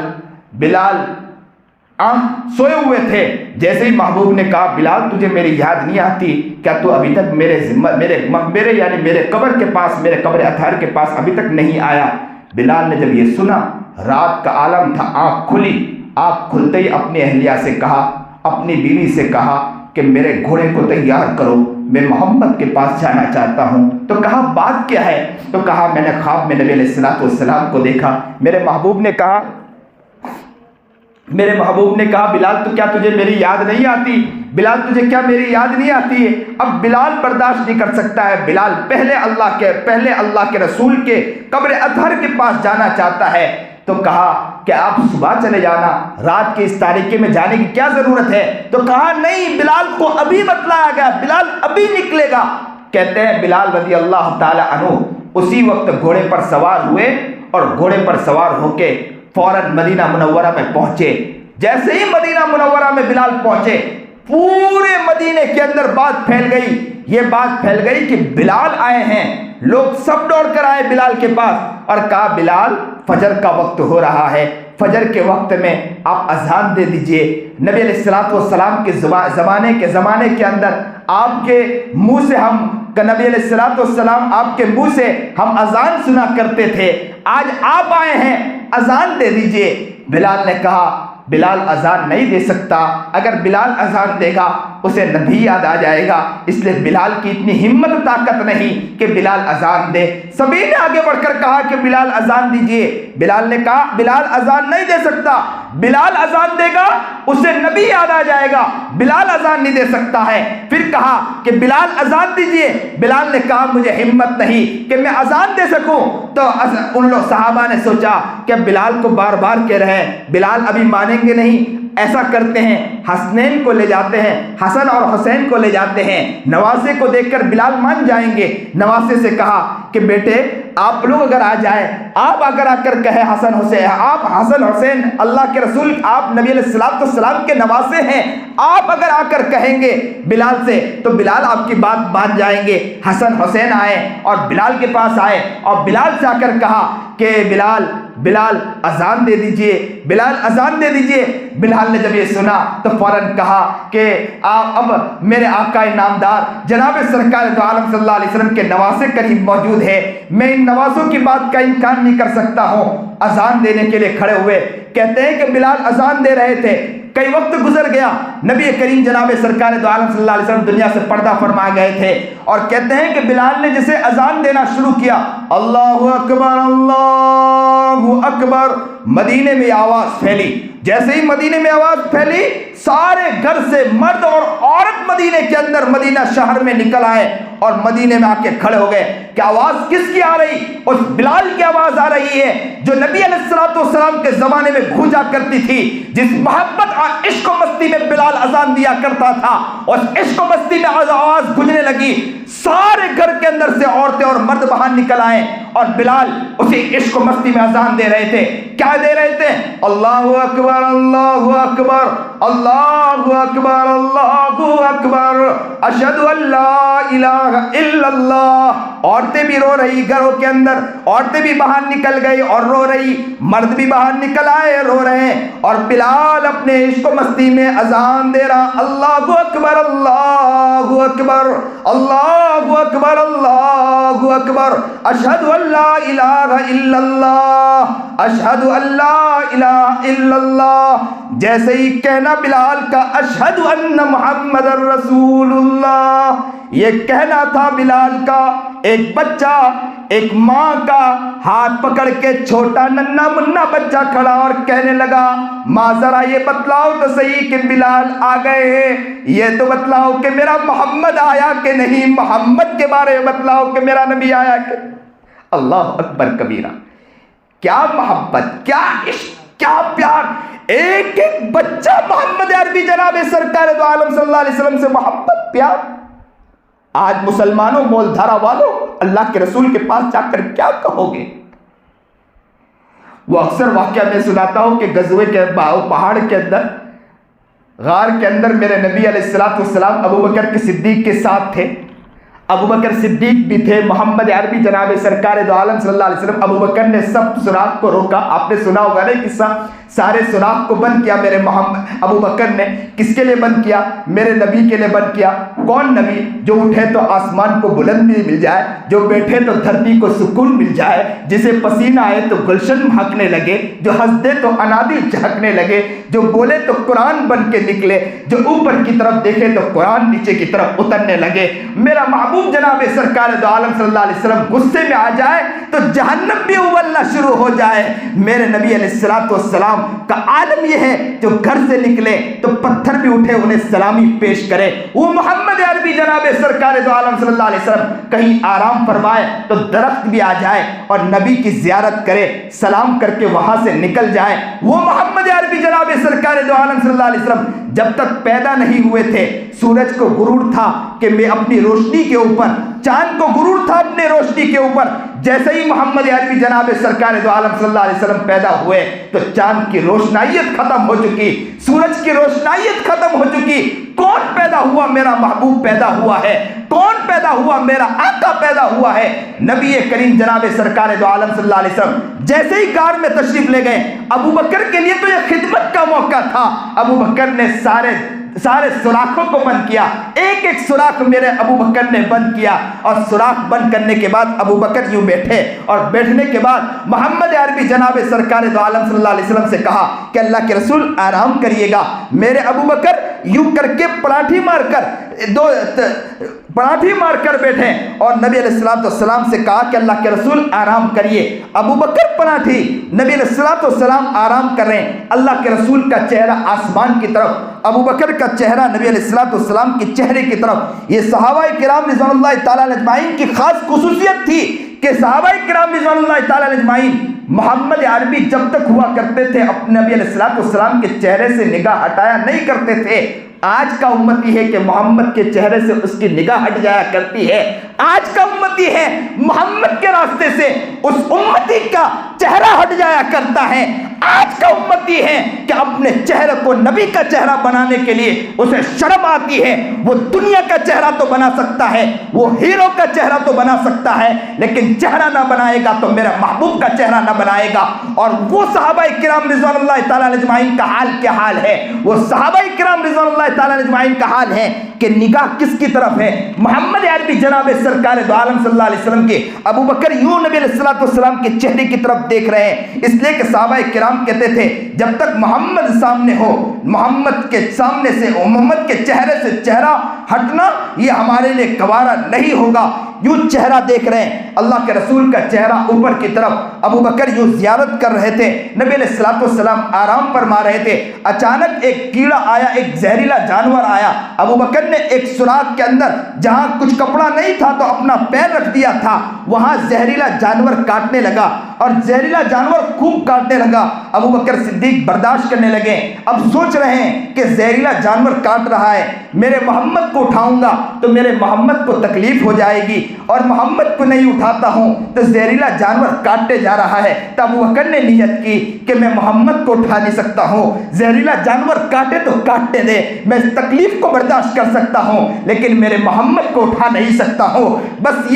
سوئے ہوئے تھے۔ جیسے ہی محبوب نے کہا بلال تجھے میری یاد نہیں آتی، کیا تو ابھی تک میرے مقبرے یعنی میرے قبر کے پاس، میرے قبر اطہر کے پاس ابھی تک نہیں آیا؟ بلال نے جب یہ سنا، رات کا عالم تھا، آنکھ کھلی، آنکھ کھلتے ہی اپنی اہلیہ سے کہا، اپنی بیوی سے کہا کہ میرے گھوڑے کو تیار کرو، میں محمد کے پاس جانا چاہتا ہوں۔ تو کہا بات کیا ہے؟ تو کہا میں نے خواب میں نبی علیہ السلام کو دیکھا۔ میرے محبوب نے کہا بلال تو کیا تجھے میری یاد نہیں آتی؟ بلال تجھے کیا میری یاد نہیں آتی ہے؟ اب بلال برداشت نہیں کر سکتا ہے، بلال پہلے اللہ کے رسول کے قبر اطہر کے پاس جانا چاہتا ہے۔ تو کہا کہ آپ صبح چلے جانا، رات کے اس تاریکی میں جانے کی کیا ضرورت ہے؟ تو کہا نہیں، بلال کو ابھی بتلایا گیا، بلال ابھی نکلے گا۔ کہتے ہیں بلال رضی اللہ تعالی عنہ اسی وقت گھوڑے پر سوار ہوئے اور گھوڑے پر سوار ہو کے فوراً مدینہ منورہ میں پہنچے۔ جیسے ہی مدینہ منورہ میں بلال پہنچے، پورے مدینے کے اندر بات پھیل گئی، یہ بات پھیل گئی کہ بلال آئے ہیں۔ لوگ سب دوڑ کر آئے بلال کے پاس اور کہا بلال فجر کا وقت ہو رہا ہے، فجر کے وقت میں آپ اذان دے دیجئے۔ نبی علیہ السلام کے زمانے کے اندر آپ کے منہ سے نبی علیہ السلام آپ کے منہ سے ہم اذان سنا کرتے تھے، آج آپ آئے ہیں، اذان دے دیجئے۔ بلال نے کہا بلال اذان نہیں دے سکتا، اگر بلال اذان دے گا اسے نبی یاد آ جائے گا، اس لیے بلال کی اتنی ہمت طاقت نہیں کہ بلال اذان دے۔ سبھی نے آگے بڑھ کر کہا کہ بلال اذان دیجئے۔ بلال نے کہا بلال اذان نہیں دے سکتا، بلال اذان دے گا اسے نبی یاد آ جائے گا، بلال اذان نہیں دے سکتا ہے۔ پھر کہا کہ بلال اذان دیجئے۔ بلال نے کہا مجھے ہمت نہیں کہ میں اذان دے سکوں۔ تو ان لوگ صحابہ نے سوچا کہ بلال کو بار بار کہہ رہے ہیں، بلال ابھی مانیں گے نہیں، ایسا کرتے ہیں، حسنین کو لے جاتے ہیں، حسن اور حسین کو لے جاتے ہیں۔ نواسے کو دیکھ کر بلال مان جائیں گے۔ نواسے سے کہا کہ بیٹے آپ لوگ اگر آ جائیں، آپ اگر آ کر کہے حسن حسین، آپ حسن حسین اللہ کے رسول، آپ نبی علیہ الصلوۃ والسلام کے نواسے ہیں، آپ اگر آ کر کہیں گے بلال سے تو بلال آپ کی بات مان جائیں گے۔ حسن حسین آئے اور بلال کے پاس آئے اور بلال سے آ کر کہا کہ بلال اذان دے دیجئے، بلال اذان دے دیجئے۔ بلال نے جب یہ سنا تو فوراً کہا کہ اب میرے آقا نامدار جناب سرکار دو عالم صلی اللہ علیہ وسلم کے نواسے قریب موجود ہے، میں ان نواسوں کی بات کا انکار نہیں کر سکتا ہوں۔ اذان دینے کے لیے کھڑے ہوئے، کہتے ہیں کہ بلال اذان دے رہے تھے، کئی وقت گزر گیا، نبی کریم جناب سرکار دو عالم صلی اللہ علیہ وسلم دنیا سے پردہ فرما گئے تھے، اور کہتے ہیں کہ بلال نے جسے اذان دینا شروع کیا، اللہ اکبر اللہ اکبر، مدینے میں آواز پھیلی۔ جیسے ہی مدینے میں آواز پھیلی، سارے گھر سے مرد اور عورت مدینے کے اندر، مدینہ شہر میں نکل آئے اور مدینے میں آ کے کھڑے ہو گئے کہ آواز کس کی آ رہی؟ اس بلال کی آواز آ رہی ہے جو نبی علیہ الصلوۃ والسلام کے زمانے میں گونجا کرتی تھی، جس محبت اور عشق و مستی میں بلال اذان دیا کرتا تھا، اس عشق و مستی میں آواز گونجنے لگی، سارے گھر کے اندر سے عورتیں اور مرد باہر نکل آئے اور بلال اسی عشق و مستی میں اذان دے رہے تھے۔ کیا دے رہے تھے؟ اللہ اکبر اللہ اکبر اللہ اکبر اللہ اکبر اشہد ان لا الہ الا اللہ۔ عورتیں بھی رو رہی گھروں کے اندر، عورتیں بھی باہر نکل گئی اور رو رہی، مرد بھی باہر نکل آئے رو رہے، اور بلال اپنے عشق و مستی میں اذان دے رہا، اللہ اکبر اللہ اکبر اللہ اکبر اللہ اکبر اشہد ان لا الہ الا اللہ اشہد ان لا الہ الا اللہ۔ جیسے ہی کہنا بلال کا اشہد ان محمد رسول اللہ، یہ کہنا تھا بلال کا، ایک بچہ، ایک ماں کا ہاتھ پکڑ کے چھوٹا ننھا منا بچہ کھڑا اور کہنے لگا، ماں ذرا یہ بتلاؤ تو صحیح کہ بلال آ گئے ہیں، یہ تو بتلاؤ کہ میرا محمد آیا کہ نہیں، محمد کے بارے میں بتلاؤ کہ میرا نبی آیا کہ۔ اللہ اکبر کبیرہ، کیا محبت، کیا عشق، کیا پیار، ایک ایک بچہ محمد عربی جناب سرکار دو عالم صلی اللہ علیہ وسلم سے محبت، پیار۔ آج مسلمانوں، مول دھارا والوں، اللہ کے رسول کے پاس جا کر کیا کہو گے؟ وہ اکثر واقعہ میں سناتا ہوں کہ غزوے کے پہاڑ کے اندر، غار کے اندر میرے نبی علیہ الصلوۃ والسلام ابو بکر کے صدیق کے ساتھ تھے۔ ابو بکر صدیق بھی تھے، محمد عربی جناب سرکار دو عالم صلی اللہ علیہ وسلم، ابو بکر نے سب سراغ کو روکا۔ آپ نے سنا ہوگا نا قصہ، سارے سراغ کو بند کیا میرے محمد ابو بکر نے۔ کس کے لیے بند کیا؟ میرے نبی کے لیے بند کیا۔ کون نبی؟ جو اٹھے تو آسمان کو بلندی مل جائے، جو بیٹھے تو دھرتی کو سکون مل جائے، جسے پسینہ آئے تو گلشن مہکنے لگے، جو ہنس دے تو انادل چہکنے لگے، جو بولے تو قرآن بن کے نکلے، جو اوپر کی طرف دیکھے تو قرآن نیچے کی طرف اترنے لگے۔ میرا محبوب جناب سرکار دو عالم صلی اللہ علیہ وسلم غصے میں آ جائے تو جہنم بھی ابلنا شروع ہو جائے۔ میرے نبی علیہ الصلوۃ والسلام کا عالم یہ ہے، جو گھر سے نکلے تو پتھر بھی اٹھے انہیں سلامی پیش کرے۔ وہ محمد عربی جناب سرکار دو عالم صلی اللہ علیہ وسلم کہیں آرام فرمائے تو درخت بھی آ جائے اور نبی کی زیارت کرے، سلام کر کے وہاں سے نکل جائے۔ وہ محمد عربی جناب سرکار دو عالم صلی اللہ علیہ وسلم جب تک پیدا نہیں ہوئے تھے، سورج کو غرور تھا کہ میں اپنی روشنی کے اوپر، چاند کو غرور تھا اپنے روشنی کے اوپر۔ جیسے ہی محمد عربی جناب سرکار دو عالم صلی اللہ علیہ وسلم پیدا ہوئے تو چاند کی روشنائیت ختم ہو چکی، سورج کی روشنائیت ختم ہو چکی۔ کون پیدا ہوا؟ میرا محبوب پیدا ہوا ہے۔ کون پیدا ہوا؟ میرا آقا پیدا ہوا ہے، نبی کریم جناب سرکار دو عالم صلی اللہ علیہ وسلم۔ جیسے ہی غار میں تشریف لے گئے، ابو بکر کے لیے تو یہ خدمت کا موقع تھا۔ ابو بکر نے سارے سوراخوں کو بند کیا، ایک ایک سوراخ میرے ابو بکر نے بند کیا، اور سوراخ بند کرنے کے بعد ابو بکر یوں بیٹھے، اور بیٹھنے کے بعد محمد عربی جناب سرکار دو عالم صلی اللہ علیہ وسلم سے کہا کہ اللہ کے رسول آرام کریے گا۔ میرے ابو بکر یوں کر کے پراٹھی مار کر بیٹھے، اور نبی علیہ الصلوۃ والسلام سے کہا کہ اللہ کے رسول آرام کریے۔ ابو بکر پراٹھی، نبی علیہ الصلوۃ والسلام آرام کر رہے ہیں، اللہ کے رسول کا چہرہ آسمان کی طرف، ابو بکر کا چہرہ نبی علیہ الصلوۃ والسلام کے چہرے کی طرف۔ یہ صحابہ کرام رضوان اللہ تعالیٰ اجمعین کی خاص خصوصیت تھی کہ صحابہ کرام رضوان اللہ تعالیٰ اجمعین محمد عربی جب تک ہوا کرتے تھے اپنے نبی علیہ السلام کے چہرے سے نگاہ ہٹایا نہیں کرتے تھے۔ آج کا امتی ہے کہ محمد کے چہرے سے اس کی نگاہ ہٹ جایا کرتی ہے۔ آج کا امتی ہے محمد کے راستے سے اس امتی کا چہرہ ہٹ جایا کرتا ہے۔ آج کا امتی ہے کہ اپنے چہرے کو نبی کا چہرہ بنانے کے لیے اسے شرم آتی ہے۔ وہ دنیا کا چہرہ تو بنا سکتا ہے، وہ ہیرو کا چہرہ تو بنا سکتا ہے، لیکن چہرہ نہ بنائے گا تو میرا محبوب کا چہرہ نہ بنائے گا۔ اور وہ صحابہ کرام رضوان اللہ تعالیٰ علیہ اجمعین کا حال کیا حال ہے؟ وہ صحابہ کرام رضوان اللہ تعالیٰ علیہ اجمعین کا حال ہے کہ نگاہ کس کی طرف ہے؟ محمد عربی جناب سرکار دو عالم صلی اللہ علیہ وسلم کے ابو بکر یوں نبی علیہ السلام کے چہرے کی طرف دیکھ رہے ہیں، اس لیے کہ صحابہ کرام کہتے تھے جب تک محمد سامنے ہو، محمد کے سامنے سے محمد کے چہرے سے چہرہ ہٹنا یہ ہمارے لیے گوارا نہیں ہوگا۔ یوں چہرہ دیکھ رہے ہیں، اللہ کے رسول کا چہرہ اوپر کی طرف، ابو بکر یوں زیارت کر رہے تھے، نبی علیہ السلام آرام فرما رہے تھے۔ اچانک ایک کیڑا آیا، ایک زہریلا جانور آیا، ابو بکر نے ایک سوراخ کے اندر جہاں کچھ کپڑا نہیں تھا تو اپنا پیر رکھ دیا تھا، وہاں زہریلا جانور کاٹنے لگا اور زہریلا جانور خوب کاٹنے لگا۔ ابو بکر صدیق برداشت کرنے لگے، اب سوچ رہے ہیں کہ زہریلا جانور کاٹ رہا ہے، میرے محمد کو اٹھاؤں گا تو میرے محمد کو تکلیف ہو جائے گی، اور محمد کو نہیں اٹھاتا ہوں تو زہریلا جانور کاٹتے جا رہا ہے۔ تو ابو بکر نے نیت کی کہ میں محمد کو اٹھا نہیں سکتا ہوں، زہریلا جانور کاٹے تو کاٹنے دے، میں اس تکلیف کو برداشت کر سکتا ہوں لیکن میرے محمد کو اٹھا نہیں سکتا ہوں۔ بس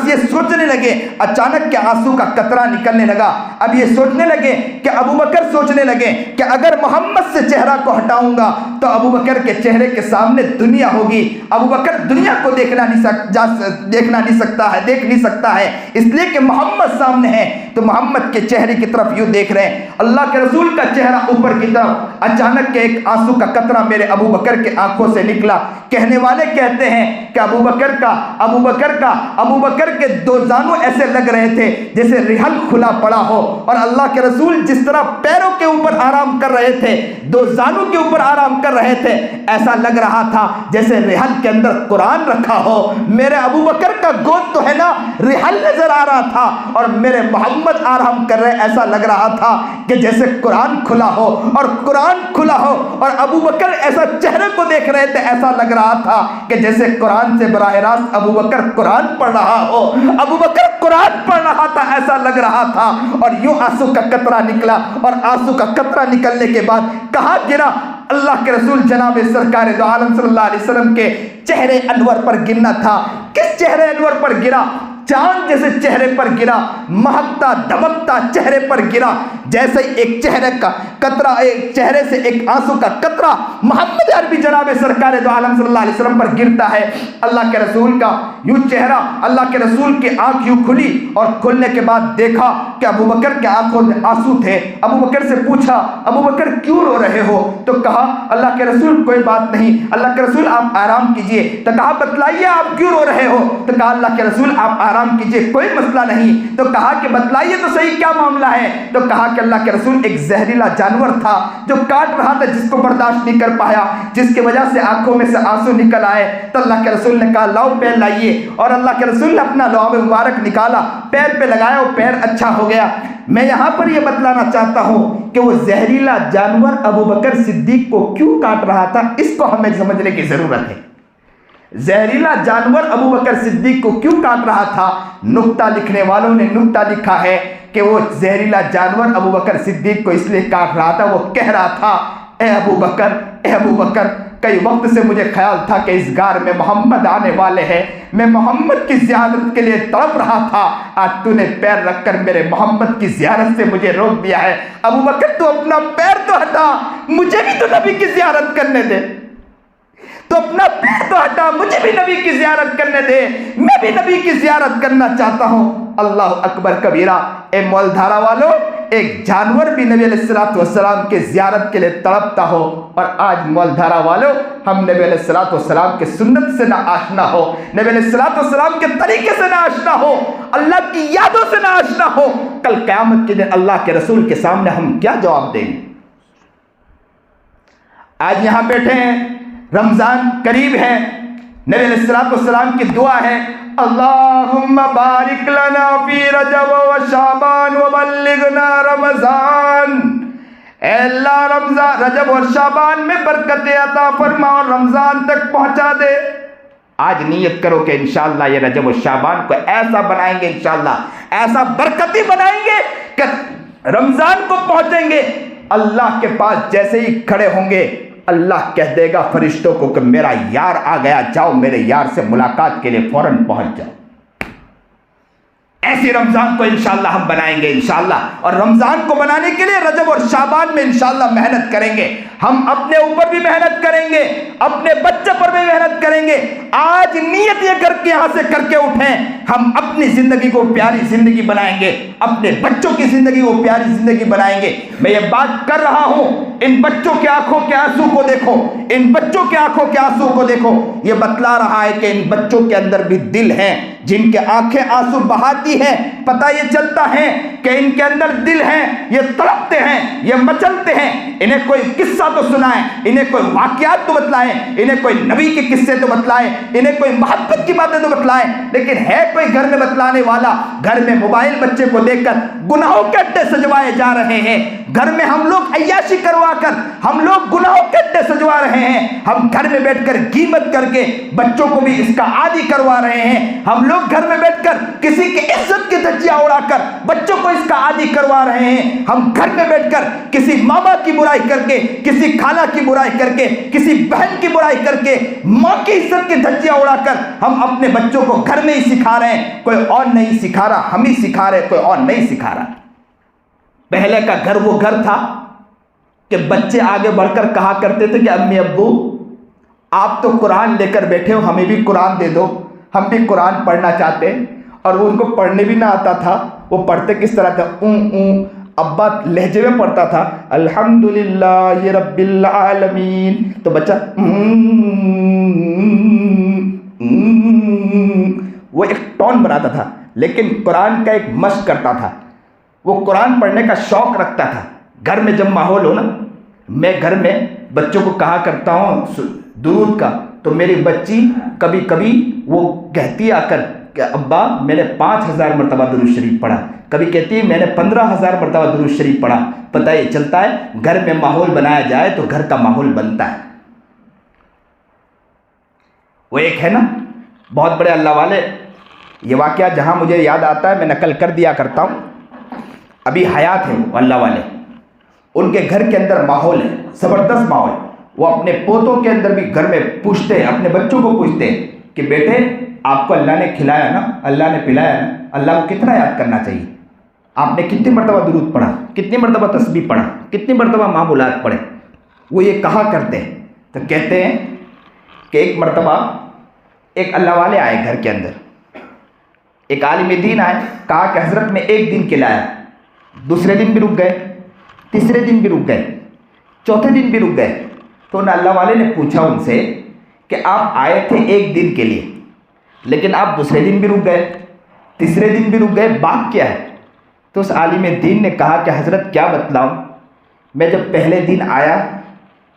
یہ سوچنے لگے، اچانک کے آنسو کا قطرہ نکلنے لگا۔ اب یہ سوچنے لگے کہ ابو بکر سوچنے لگے کہ اگر محمد سے چہرہ کو ہٹاؤں گا تو ابو بکر کے چہرے کے سامنے دنیا ہوگی، ابو بکر دنیا کو دیکھ نہیں سکتا ہے، اس لیے کہ محمد سامنے ہے۔ تو محمد کے چہرے کی طرف یوں دیکھ رہے ہیں، اللہ کے رسول کا چہرہ اوپر کی طرف، اچانک کے ایک آنسو کا قطرہ میرے ابو بکر کے آنکھوں سے نکلا۔ کہنے والے کہتے ہیں کہ ابو بکر کے دو زانوں ایسے لگ رہے تھے جیسے رحل کھلا پڑا ہو، اور اللہ کے رسول جس طرح پیروں کے اوپر آرام کر رہے تھے، دو زانوں کے اوپر آرام کر رہے تھے، ایسا لگ رہا تھا جیسے رحل کے اندر قرآن رکھا ہو۔ میرے ابو بکر کا گود تو ہے نا رحل نظر آ رہا تھا، اور میرے محمد آرام کر رہے، ایسا لگ رہا تھا کہ جیسے قرآن کھلا ہو، اور قرآن کھلا ہو اور ابو بکر ایسا چہرے کو دیکھ رہے تھے، ایسا لگ رہا تھا کہ جیسے قرآن سے براہ راست ابو بکر قرآن پڑھ رہا ہو، ابو بکر قرآن پڑھ رہا تھا ایسا لگ رہا تھا۔ اور یوں آنسو کا قطرہ نکلا، اور آنسو کا قطرہ نکلنے کے بعد کہاں گرا؟ اللہ کے رسول جناب سرکار دو عالم صلی اللہ علیہ وسلم کے چہرے انور پر گرنا تھا۔ کس چہرے انور پر گرا؟ چاند جیسے چہرے پر گرا، مہکتا دمکتا چہرے پر گرا، جیسے ایک چہرے کا قطرہ، ایک چہرے سے ایک آنسو کا قطرہ محمد عربی جناب سرکار دو عالم صلی اللہ علیہ وسلم پر گرتا ہے۔ اللہ کے رسول کا یوں چہرہ، اللہ کے رسول کی آنکھ یوں کھلی، اور کھلنے کے بعد دیکھا کہ ابو بکر کے آنکھوں میں آنسو تھے۔ ابو بکر سے پوچھا ابو بکر کیوں رو رہے ہو؟ تو کہا اللہ کے رسول کوئی بات نہیں، اللہ کے رسول آپ آرام کیجئے۔ تو کہا بتلائیے آپ کیوں رو رہے ہو؟ تو کہا اللہ کے رسول آپ آرام کیجئے، کوئی مسئلہ نہیں۔ تو کہا کہ بتلائیے تو صحیح کیا معاملہ ہے؟ تو کہا کہ اللہ کے رسول ایک زہریلا جانور تھا جو کاٹ رہا تھا، جس کو برداشت نہیں کر پایا، جس کی وجہ سے آنکھوں میں سے آنسو نکل آئے۔ تو اللہ کے رسول نے کہا لاؤ پیر لائیے، اور اللہ کے رسول نے اپنا لعاب مبارک نکالا، پیر پہ لگایا، وہ پیر اچھا ہو گیا۔ میں یہاں پر یہ بتلانا چاہتا ہوں کہ وہ زہریلا جانور ابو بکر صدیق کو کیوں کاٹ رہا تھا، اس کو ہمیں سمجھنے کی ضرورت ہے۔ زہریلا جانور ابو بکر صدیق کو کیوں کاٹ رہا تھا؟ نقطہ لکھنے والوں نے نقطہ لکھا ہے کہ وہ زہریلا جانور ابو بکر صدیق کو اس لیے کاٹ رہا تھا، وہ کہہ رہا تھا اے ابو بکر، کئی وقت سے مجھے خیال تھا کہ اس غار میں محمد آنے والے ہیں، میں محمد کی زیارت کے لیے تڑپ رہا تھا، آج تو نے پیر رکھ کر میرے محمد کی زیارت سے مجھے روک دیا ہے۔ ابو بکر تو اپنا پیر تو ہٹا، مجھے بھی تو نبی کی زیارت کرنے دے، تو اپنا پیر تو ہٹا، مجھے بھی نبی کی زیارت کرنے دے، میں بھی نبی کی زیارت کرنا چاہتا ہوں۔ اللہ اکبر کبیرہ۔ اے مولدھارا والو، ایک جانور بھی نبی علیہ السلام کے زیارت کے لیے تڑپتا ہو، اور آج مولدھارا والو ہم نبی علیہ السلام کے سنت سے نہ آشنا ہو، نبی علیہ السلام کے طریقے سے نہ آشنا ہو، اللہ کی یادوں سے نہ آشنا ہو، کل قیامت کے دن اللہ کے رسول کے سامنے ہم کیا جواب دیں گے؟ آج یہاں بیٹھے ہیں، رمضان قریب ہے، نبی علیہ السلام کی دعا ہے اللہم بارک لنا فی رجب و شعبان و بلغنا رمضان، اے اللہ رمضان رجب اور شعبان میں برکت عطا فرما اور رمضان تک پہنچا دے۔ آج نیت کرو کہ انشاءاللہ یہ رجب و شعبان کو ایسا بنائیں گے، انشاءاللہ ایسا برکتی بنائیں گے کہ رمضان کو پہنچیں گے، اللہ کے پاس جیسے ہی کھڑے ہوں گے اللہ کہہ دے گا فرشتوں کو کہ میرا یار آ گیا، جاؤ میرے یار سے ملاقات کے لیے فوراً پہنچ جاؤ۔ ایسی رمضان کو انشاءاللہ ہم بنائیں گے انشاءاللہ، اور رمضان کو بنانے کے لیے رجب اور شعبان میں انشاءاللہ محنت کریں گے، ہم اپنے اوپر بھی محنت کریں گے، اپنے بچے پر بھی محنت کریں گے۔ آج نیت یہ کر کے یہاں سے کر کے اٹھیں، ہم اپنی زندگی کو پیاری زندگی بنائیں گے، اپنے بچوں کی زندگی کو پیاری زندگی بنائیں گے۔ میں یہ بات کر رہا ہوں، ان بچوں کے آنکھوں کے آنسو کو دیکھو، ان بچوں کے آنکھوں کے آنسو کو دیکھو، یہ بتلا رہا ہے کہ ان بچوں کے اندر بھی دل ہیں، جن کے آنکھیں آنسو بہاتی ہیں، پتہ یہ چلتا ہے کہ ان کے اندر دل ہیں، یہ تڑپتے ہیں، یہ مچلتے ہیں۔ انہیں کوئی قصہ تو سنائیں، انہیں کوئی واقعات تو بتلائیں، انہیں کوئی نبی کے قصے تو بتلائیں، انہیں کوئی محبت کی باتیں تو بتلائیں، لیکن ہے کوئی گھر میں بتلانے والا؟ گھر میں موبائل بچے کو دے کر گناہوں کے اڈے سجوائے جا رہے ہیں، گھر میں ہم لوگ عیاشی کروا کر ہم لوگ گناہوں کے اڈے سجوا رہے ہیں، ہم گھر میں بیٹھ کر غیبت کر کے بچوں کو بھی اس کا عادی کروا رہے ہیں، ہم لوگ گھر میں بیٹھ کر کسی کی عزت کی دھجیاں اڑا کر بچوں کو اس کا عادی کروا رہے ہیں، ہم گھر میں بیٹھ کر کسی ماما کی برائی کر کے، کسی خالہ کی برائی کر کے، کسی بہن کی برائی کر کے، ماں کی عزت کی دھجیاں اڑا کر ہم اپنے بچوں کو گھر میں ہی سکھا رہے ہیں، کوئی اور نہیں سکھا رہا، ہم ہی سکھا رہے، کوئی اور نہیں سکھا رہا۔ پہلے کا گھر وہ گھر تھا کہ بچے آگے بڑھ کر کہا کرتے تھے کہ امی ابو آپ تو قرآن لے کر بیٹھے ہو، ہمیں بھی قرآن دے دو، ہم بھی قرآن پڑھنا چاہتے ہیں۔ اور وہ ان کو پڑھنے بھی نہ آتا تھا، وہ پڑھتے کس طرح تھا؟ ابا لہجے میں پڑھتا تھا الحمدللہ رب العالمین، تو بچہ وہ ایک ٹون بناتا تھا، لیکن قرآن کا ایک مشق کرتا تھا، وہ قرآن پڑھنے کا شوق رکھتا تھا۔ گھر میں جب ماحول ہو نا، میں گھر میں بچوں کو کہا کرتا ہوں درود کا، تو میری بچی کبھی کبھی وہ کہتی آ کر کہ ابا میں نے 5000 مرتبہ درود شریف پڑھا، کبھی کہتی ہے میں نے 15000 مرتبہ درود شریف پڑھا۔ پتہ یہ چلتا ہے گھر میں ماحول بنایا جائے تو گھر کا ماحول بنتا ہے۔ وہ ایک ہے نا بہت بڑے اللہ والے، یہ واقعہ جہاں مجھے یاد آتا ہے میں نقل کر دیا کرتا ہوں، ابھی حیات ہے وہ اللہ والے، ان کے گھر کے اندر ماحول ہے زبردست ماحول، وہ اپنے پوتوں کے اندر بھی گھر میں پوچھتے ہیں، اپنے بچوں کو پوچھتے ہیں کہ بیٹے آپ کو اللہ نے کھلایا نا، اللہ نے پلایا نا، اللہ کو کتنا یاد کرنا چاہیے؟ آپ نے کتنی مرتبہ درود پڑھا، کتنی مرتبہ تسبیح پڑھا، کتنی مرتبہ معمولات پڑھے؟ وہ یہ کہا کرتے ہیں، تو کہتے ہیں کہ ایک مرتبہ ایک اللہ والے آئے گھر کے اندر، ایک عالم دین آئے، کہا کہ حضرت میں ایک دن کے لایا، دوسرے دن بھی رک گئے، تیسرے دن بھی رک گئے، چوتھے دن بھی رک گئے۔ تو ان اللہ والے نے پوچھا ان سے کہ آپ آئے تھے ایک دن کے لیے، لیکن آپ دوسرے دن بھی رک گئے، تیسرے دن بھی رک گئے، بات کیا ہے؟ تو اس عالم دین نے کہا کہ حضرت کیا بتلاؤں، میں جب پہلے دن آیا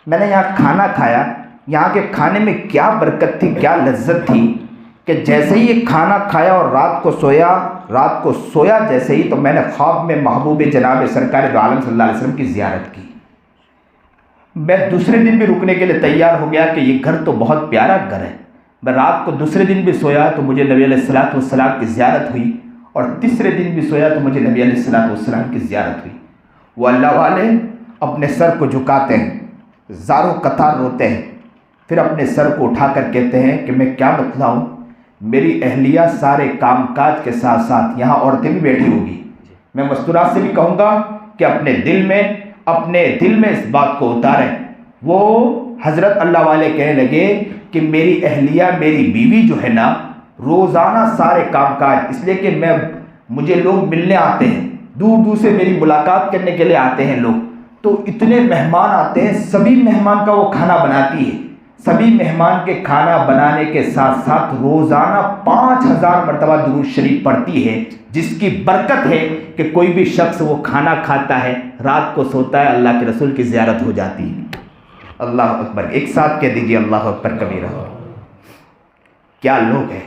میں نے یہاں کھانا کھایا، یہاں کے کھانے میں کیا برکت تھی، کیا لذت تھی کہ جیسے ہی یہ کھانا کھایا اور رات کو سویا جیسے ہی، تو میں نے خواب میں محبوب جناب سرکار دو عالم صلی اللہ علیہ وسلم کی زیارت کی۔ میں دوسرے دن بھی رکنے کے لیے تیار ہو گیا کہ یہ گھر تو بہت پیارا گھر ہے، میں رات کو دوسرے دن بھی سویا تو مجھے نبی علیہ الصلوۃ والسلام کی زیارت ہوئی، اور تیسرے دن بھی سویا تو مجھے نبی علیہ الصلوۃ والسلام کی زیارت ہوئی۔ وہ اللہ والے اپنے سر کو جھکاتے ہیں، زاروں قطار روتے ہیں، پھر اپنے سر کو اٹھا کر کہتے ہیں کہ میں کیا بتلاؤں، میری اہلیہ سارے کام کاج کے ساتھ ساتھ یہاں عورتیں بھی بیٹھی ہوگی، میں مستورات سے بھی کہوں گا کہ اپنے دل میں اس بات کو اتاریں۔ وہ حضرت اللہ والے کہنے لگے کہ میری اہلیہ میری بیوی جو ہے نا روزانہ سارے کام کاج، اس لیے کہ مجھے لوگ ملنے آتے ہیں، دور دور سے میری ملاقات کرنے کے لیے آتے ہیں لوگ، تو اتنے مہمان آتے ہیں، سبھی مہمان کا وہ کھانا بناتی ہے، سبھی مہمان کے کھانا بنانے کے ساتھ ساتھ روزانہ 5000 مرتبہ درود شریف پڑھتی ہے، جس کی برکت ہے کہ کوئی بھی شخص وہ کھانا کھاتا ہے، رات کو سوتا ہے، اللہ کے رسول کی زیارت ہو جاتی ہے۔ اللہ اکبر، ایک ساتھ کہہ دیجیے اللہ اکبر کبیرہ۔ کیا لوگ ہیں،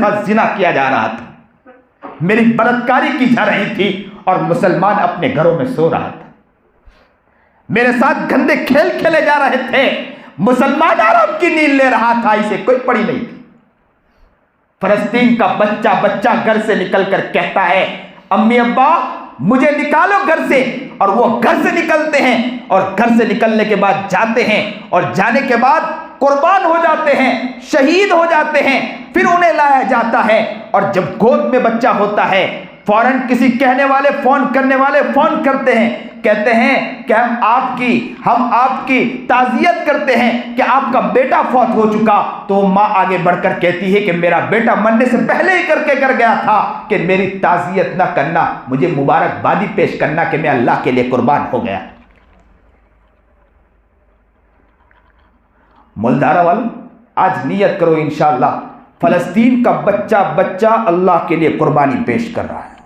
ساتھ زنا کیا جا رہا تھا، میری بلاتکاری کی جا رہی تھی اور مسلمان اپنے گھروں میں سو رہا تھا، میرے ساتھ گندے کھیل کھیلے جا رہے تھے، مسلمان آرام کی نیند لے رہا تھا، اسے کوئی پڑی نہیں تھی۔ فلسطین کا بچہ گھر سے نکل کر کہتا ہے امی ابا مجھے نکالو گھر سے، اور وہ گھر سے نکلتے ہیں، اور گھر سے نکلنے کے بعد جاتے ہیں، اور جانے کے بعد قربان ہو جاتے ہیں، شہید ہو جاتے ہیں، پھر انہیں لایا جاتا ہے، اور جب گود میں بچہ ہوتا ہے فوراً کسی فون کرنے والے فون کرتے ہیں، کہتے ہیں کہ ہم آپ کی تعزیت کرتے ہیں کہ آپ کا بیٹا فوت ہو چکا، تو ماں آگے بڑھ کر کہتی ہے کہ میرا بیٹا مرنے سے پہلے ہی کر گیا تھا کہ میری تعزیت نہ کرنا، مجھے مبارکبادی پیش کرنا کہ میں اللہ کے لیے قربان ہو گیا۔ ملدارا والوں، آج نیت کرو انشاءاللہ فلسطین کا بچہ اللہ کے لیے قربانی پیش کر رہا ہے،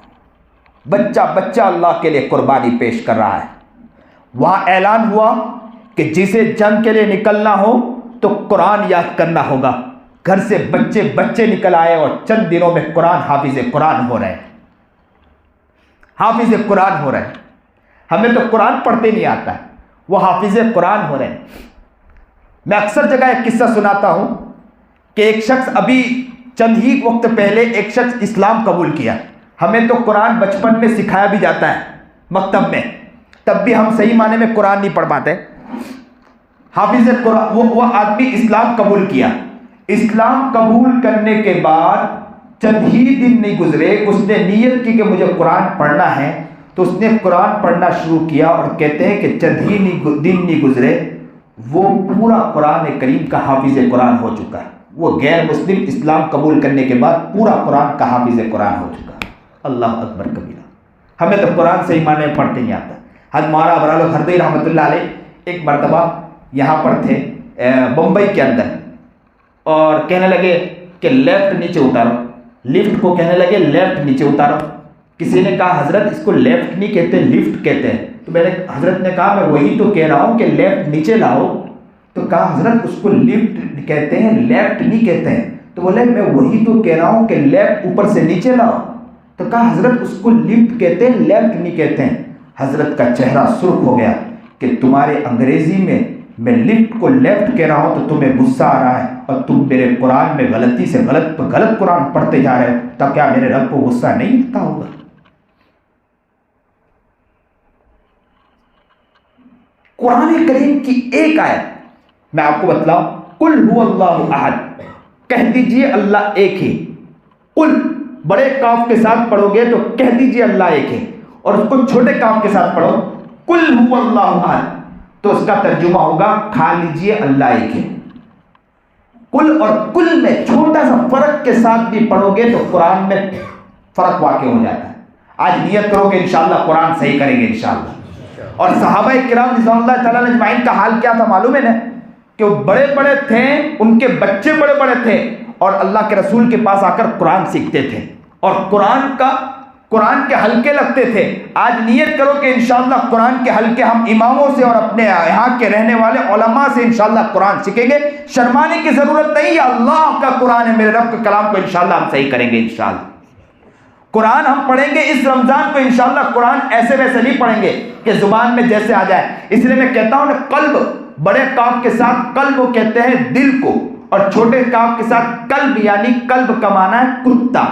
بچہ اللہ کے لیے قربانی پیش کر رہا ہے۔ وہاں اعلان ہوا کہ جسے جنگ کے لیے نکلنا ہو تو قرآن یاد کرنا ہوگا۔ گھر سے بچے نکل آئے اور چند دنوں میں حافظ قرآن ہو رہے ہیں۔ ہمیں تو قرآن پڑھتے نہیں آتا ہے، وہ حافظ قرآن ہو رہے ہیں۔ میں اکثر جگہ ایک قصہ سناتا ہوں کہ ایک شخص ابھی چند ہی وقت پہلے ایک شخص اسلام قبول کیا۔ ہمیں تو قرآن بچپن میں سکھایا بھی جاتا ہے مکتب میں، تب بھی ہم صحیح معنی میں قرآن نہیں پڑھ پاتے۔ حافظ قرآن وہ آدمی اسلام قبول کیا، اسلام قبول کرنے کے بعد چند ہی دن نہیں گزرے، اس نے نیت کی کہ مجھے قرآن پڑھنا ہے، تو اس نے قرآن پڑھنا شروع کیا، اور کہتے ہیں کہ چند ہی دن نہیں گزرے وہ پورا قرآن کریم کا حافظ قرآن ہو چکا ہے۔ وہ غیر مسلم اسلام قبول کرنے کے بعد پورا قرآن کا حافظ قرآن ہو چکا ہے۔ اللہ اکبر کبیرہ۔ ہمیں تو قرآن صحیح معنی میں پڑھتے نہیں آتا۔ حضرت مولانا ابرال الحردوی رحمۃ اللہ علیہ ایک مرتبہ یہاں پر تھے بمبئی کے اندر، اور کہنے لگے کہ لیفٹ نیچے اتارو، لفٹ کو کہنے لگے لیفٹ نیچے اتارو۔ کسی نے کہا حضرت اس کو لیفٹ نہیں کہتے لفٹ کہتے ہیں، تو حضرت نے کہا میں وہی تو کہہ رہا ہوں کہ لیفٹ نیچے لاؤ، تو کہا حضرت اس کو لفٹ کہتے ہیں لیفٹ نہیں کہتے ہیں، تو بولے میں وہی تو کہہ رہا ہوں کہ لیفٹ اوپر سے نیچے لاؤ، تو کہا حضرت اس کو لفٹ کہتے ہیں لیفٹ نہیں کہتے ہیں۔ حضرت کا چہرہ سرخ ہو گیا کہ تمہارے انگریزی میں لفٹ کو لیفٹ کہہ رہا ہوں تو تمہیں غصہ آ رہا ہے، اور تم میرے قرآن میں غلطی سے غلط قرآن پڑھتے جا رہے ہو، تو کیا میرے رب کو غصہ نہیں آتا ہوگا؟ قرآن کریم کی ایک آیت میں آپ کو بتلاؤں، قل هو اللہ احد، کہہ دیجئے اللہ ایک ہی۔ قل بڑے کاف کے ساتھ پڑھو گے تو کہہ دیجئے اللہ ایک ہے، اور اس کو چھوٹے کاف کے ساتھ پڑھو قل هو اللہ احد، تو اس کا ترجمہ ہوگا کھا لیجئے اللہ ایک ہے۔ قل اور کل میں چھوٹا سا فرق کے ساتھ بھی پڑھو گے تو قرآن میں فرق واقع ہو جاتا ہے۔ آج نیت کرو کہ انشاءاللہ قرآن صحیح کریں گے انشاءاللہ۔ اور صحابہ کرام رضوان اللہ تعالیٰ اجمعین کا حال کیا تھا معلوم ہے نا، کہ وہ بڑے بڑے تھے، ان کے بچے بڑے بڑے تھے، اور اللہ کے رسول کے پاس آ کر قرآن سیکھتے تھے، اور قرآن کے حلقے لگتے تھے۔ آج نیت کرو کہ انشاءاللہ قرآن کے حلقے ہم اماموں سے اور اپنے یہاں کے رہنے والے علماء سے انشاءاللہ قرآن سیکھیں گے۔ شرمانے کی ضرورت نہیں ہے، اللہ کا قرآن ہے، میرے رب کے کلام کو انشاءاللہ ہم صحیح کریں گے انشاءاللہ۔ قرآن ہم پڑھیں گے اس رمضان کو انشاءاللہ، قرآن ایسے ویسے نہیں پڑھیں گے کہ زبان میں جیسے آ جائے۔ اس لیے میں کہتا ہوں کہ قلب بڑے کاف کے ساتھ قلب کہتے ہیں دل کو، اور چھوٹے کاف کے ساتھ قلب یعنی قلب کا معنی ہے کتا،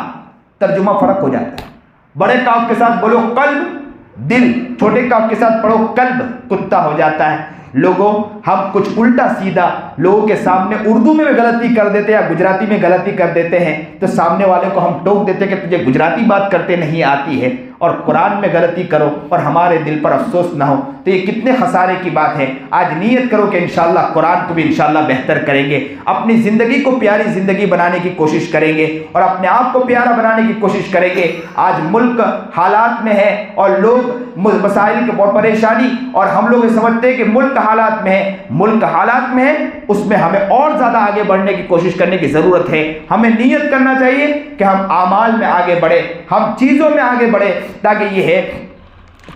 ترجمہ فرق ہو جاتا ہے۔ بڑے کاف کے ساتھ بولو قلب دل، چھوٹے کاف کے ساتھ پڑھو قلب کتا ہو جاتا ہے۔ لوگوں ہم کچھ الٹا سیدھا لوگوں کے سامنے اردو میں غلطی کر دیتے ہیں یا گجراتی میں غلطی کر دیتے ہیں، تو سامنے والے کو ہم ٹوک دیتے کہ تجھے گجراتی بات کرتے نہیں آتی ہے، اور قرآن میں غلطی کرو اور ہمارے دل پر افسوس نہ ہو، تو یہ کتنے خسارے کی بات ہے۔ آج نیت کرو کہ انشاءاللہ قرآن کو بھی انشاءاللہ بہتر کریں گے، اپنی زندگی کو پیاری زندگی بنانے کی کوشش کریں گے، اور اپنے آپ کو پیارا بنانے کی کوشش کریں گے۔ آج ملک حالات میں ہے اور لوگ مسائل کی پریشانی، اور ہم لوگ سمجھتے ہیں کہ ملک حالات میں ہے، ملک حالات میں ہے، اس میں ہمیں اور زیادہ آگے بڑھنے کی کوشش کرنے کی ضرورت ہے۔ ہمیں نیت کرنا چاہیے کہ ہم اعمال میں آگے بڑھے، ہم چیزوں میں آگے بڑھے، تاکہ یہ ہے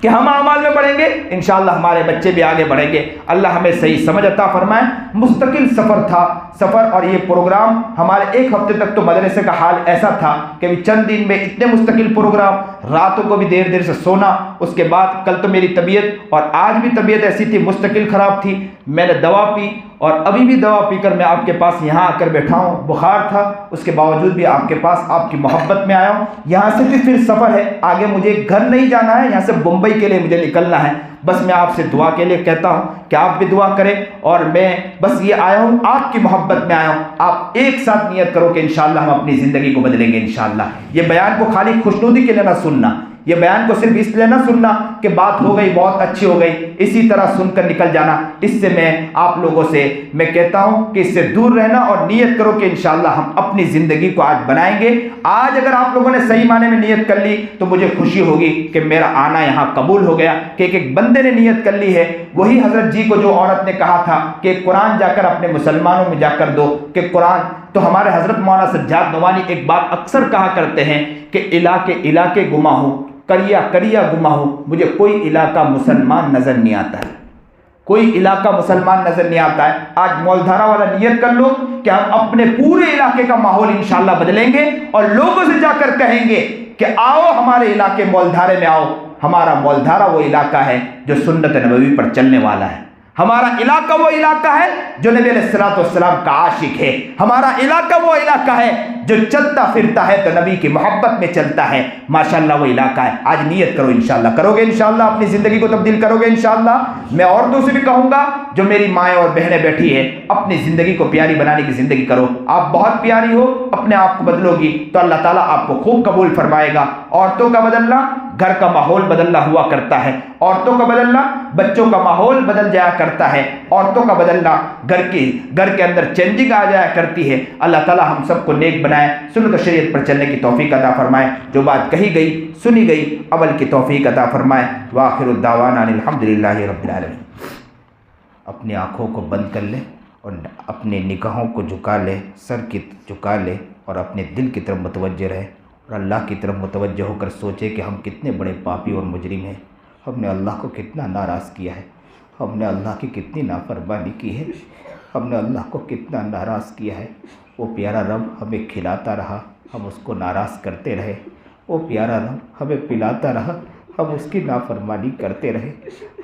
کہ ہم اعمال میں بڑھیں گے، انشاءاللہ ہمارے بچے بھی آگے بڑھیں گے۔ اللہ ہمیں صحیح سمجھ عطا فرمائے۔ مستقل سفر تھا، سفر، اور یہ پروگرام ہمارے ایک ہفتے تک تو مدرسے کا حال ایسا تھا کہ چند دن میں اتنے مستقل پروگرام، راتوں کو بھی دیر دیر سے سونا۔ اس کے بعد کل تو میری طبیعت، اور آج بھی طبیعت ایسی تھی، مستقل خراب تھی، میں نے دوا پی، اور ابھی بھی دوا پی کر میں آپ کے پاس یہاں آ کر بیٹھا ہوں۔ بخار تھا، اس کے باوجود بھی آپ کے پاس آپ کی محبت میں آیا ہوں۔ یہاں سے بھی پھر سفر ہے، آگے مجھے گھر نہیں جانا ہے، یہاں سے بمبئی کے لیے مجھے نکلنا ہے۔ بس میں آپ سے دعا کے لیے کہتا ہوں کہ آپ بھی دعا کریں، اور میں بس یہ آیا ہوں، آپ کی محبت میں آیا ہوں۔ آپ ایک ساتھ نیت کرو کہ انشاءاللہ ہم اپنی زندگی کو بدلیں گے انشاءاللہ۔ یہ بیان کو خالی خوشنودی کے لیے نہ سننا، یہ بیان کو صرف اس لیے نہ سننا کہ بات ہو گئی، بہت اچھی ہو گئی، اسی طرح سن کر نکل جانا۔ اس سے میں آپ لوگوں سے میں کہتا ہوں کہ اس سے دور رہنا، اور نیت کرو کہ انشاءاللہ ہم اپنی زندگی کو آج بنائیں گے۔ آج اگر آپ لوگوں نے صحیح معنی میں نیت کر لی تو مجھے خوشی ہوگی کہ میرا آنا یہاں قبول ہو گیا، کہ ایک بندے نے نیت کر لی ہے۔ وہی حضرت جی کو جو عورت نے کہا تھا کہ قرآن جا کر اپنے مسلمانوں میں جا کر دو کہ قرآن، تو ہمارے حضرت مولانا سجاد نوانی ایک بات اکثر کہا کرتے ہیں کہ علاقے گما ہو، کریا گما ہو، مجھے کوئی علاقہ مسلمان نظر نہیں آتا ہے، کوئی علاقہ مسلمان نظر نہیں آتا ہے۔ آج مولدھارا والا نیت کر لو کہ ہم اپنے پورے علاقے کا ماحول انشاءاللہ بدلیں گے، اور لوگوں سے جا کر کہیں گے کہ آؤ ہمارے علاقے مولدھارے میں آؤ۔ ہمارا مولدھارا وہ علاقہ ہے جو سنت نبوی پر چلنے والا ہے، ہمارا علاقہ وہ علاقہ ہے جو نبی علیہ الصلوۃ والسلام کا عاشق ہے، ہمارا علاقہ وہ علاقہ ہے جو چلتا پھرتا ہے تو نبی کی محبت میں چلتا ہے۔ ماشاءاللہ وہ علاقہ ہے۔ آج نیت کرو، انشاءاللہ کرو گے، انشاءاللہ اپنی زندگی کو تبدیل کرو گے انشاءاللہ۔ میں عورتوں سے بھی کہوں گا جو میری مائیں اور بہنیں بیٹھی ہیں، اپنی زندگی کو پیاری بنانے کی زندگی کرو۔ آپ بہت پیاری ہو، اپنے آپ کو بدلو گی تو اللہ تعالیٰ آپ کو خوب قبول فرمائے گا۔ عورتوں کا بدلنا گھر کا ماحول بدلنا ہوا کرتا ہے، عورتوں کا بدلنا بچوں کا ماحول بدل جایا کرتا ہے، عورتوں کا بدلنا گھر کے اندر چینجنگ آ جایا کرتی ہے۔ اللہ تعالیٰ ہم سب کو نیک بنائے، سنت و شریعت پر چلنے کی توفیق عطا فرمائے، جو بات کہی گئی سنی گئی عمل کی توفیق عطا فرمائے۔ وآخر الدعوانا ان الحمدللہ رب العالمین۔ اپنی آنکھوں کو بند کر لے اور اپنے نگاہوں کو جھکا لے، سر کی جھکا لے، اور اپنے دل کی طرف متوجہ رہے، اور اللہ کی طرف متوجہ ہو کر سوچے کہ ہم کتنے بڑے پاپی اور مجرم ہیں، ہم نے اللہ کو کتنا ناراض کیا ہے، ہم نے اللہ کی کتنی نافرمانی کی ہے، ہم نے اللہ کو کتنا ناراض کیا ہے۔ وہ پیارا رب ہمیں کھلاتا رہا، ہم اس کو ناراض کرتے رہے، وہ پیارا رب ہمیں پلاتا رہا، ہم اس کی نافرمانی کرتے رہے۔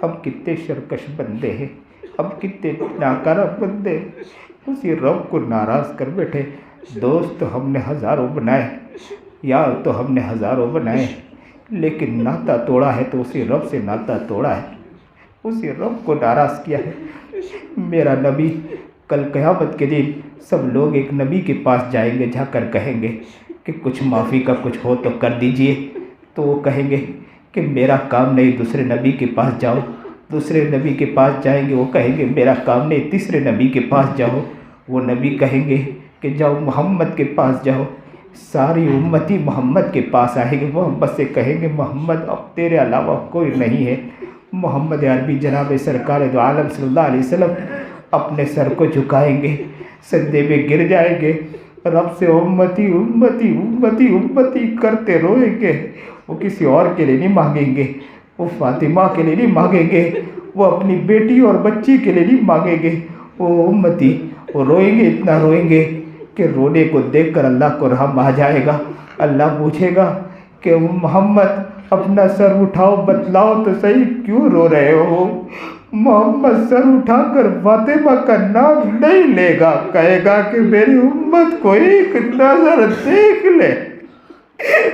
ہم کتنے شرکش بندے ہیں، ہم کتنے ناکارہ بندے، اسی رب کو ناراض کر بیٹھے۔ دوست ہم نے ہزاروں بنائے، یار تو ہم نے ہزاروں بنائے، لیکن ناتا توڑا ہے تو اسی رب سے ناتا توڑا ہے، اسی رب کو ناراض کیا ہے۔ میرا نبی کل قیامت کے دن سب لوگ ایک نبی کے پاس جائیں گے، جا کر کہیں گے کہ کچھ معافی کا کچھ ہو تو کر دیجئے، تو وہ کہیں گے کہ میرا کام نہیں، دوسرے نبی کے پاس جاؤ۔ دوسرے نبی کے پاس جائیں گے، وہ کہیں گے میرا کام نہیں، تیسرے نبی کے پاس جاؤ۔ وہ نبی کہیں گے کہ جاؤ محمد کے پاس جاؤ۔ ساری امتی محمد کے پاس آئے گی، محمد سے کہیں گے محمد اب تیرے علاوہ کوئی نہیں ہے۔ محمد عربی جناب سرکار دو عالم صلی اللہ علیہ وسلم اپنے سر کو جھکائیں گے، سجدے میں گر جائیں گے، رب سے امتی امتی امتی امتی کرتے روئیں گے۔ وہ کسی اور کے لیے نہیں مانگیں گے، وہ فاطمہ کے لیے نہیں مانگیں گے، وہ اپنی بیٹی اور بچی کے لیے نہیں مانگیں گے، وہ امتی وہ روئیں گے، اتنا روئیں گے کہ رونے کو دیکھ کر اللہ کو رحم آ جائے گا۔ اللہ پوچھے گا کہ محمد اپنا سر اٹھاؤ، بتلاؤ تو صحیح کیوں رو رہے ہو؟ محمد سر اٹھا کر فاطمہ کا نام نہیں لے گا، کہے گا کہ میری امت کو ایک نظر دیکھ لے۔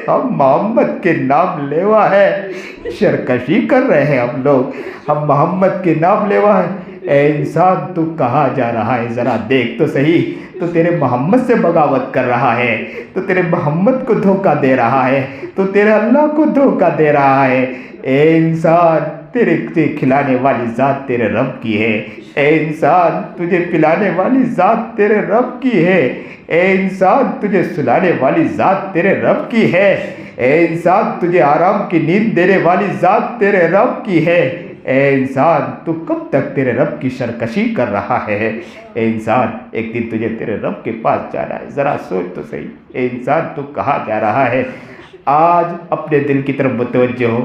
ہم محمد کے نام لیوا ہے، شرکشی کر رہے ہیں ہم لوگ، ہم محمد کے نام لیوا ہے۔ اے انسان تو کہاں جا رہا ہے، ذرا دیکھ تو صحیح، تو تیرے محمد سے بغاوت کر رہا ہے، تو تیرے محمد کو دھوکہ دے رہا ہے، تو تیرے اللہ کو دھوکہ دے رہا ہے۔ اے انسان تیرے کھلانے والی ذات تیرے رب کی ہے، اے انسان تجھے پلانے والی ذات تیرے رب کی ہے، اے انسان تجھے سلانے والی ذات تیرے رب کی ہے، اے انسان تجھے آرام کی نیند دینے والی ذات تیرے رب کی ہے۔ اے انسان تو کب تک تیرے رب کی سرکشی کر رہا ہے؟ اے انسان ایک دن تجھے تیرے رب کے پاس جانا ہے، ذرا سوچ تو صحیح، اے انسان تو کہاں جا رہا ہے؟ آج اپنے دل کی طرف متوجہ ہو،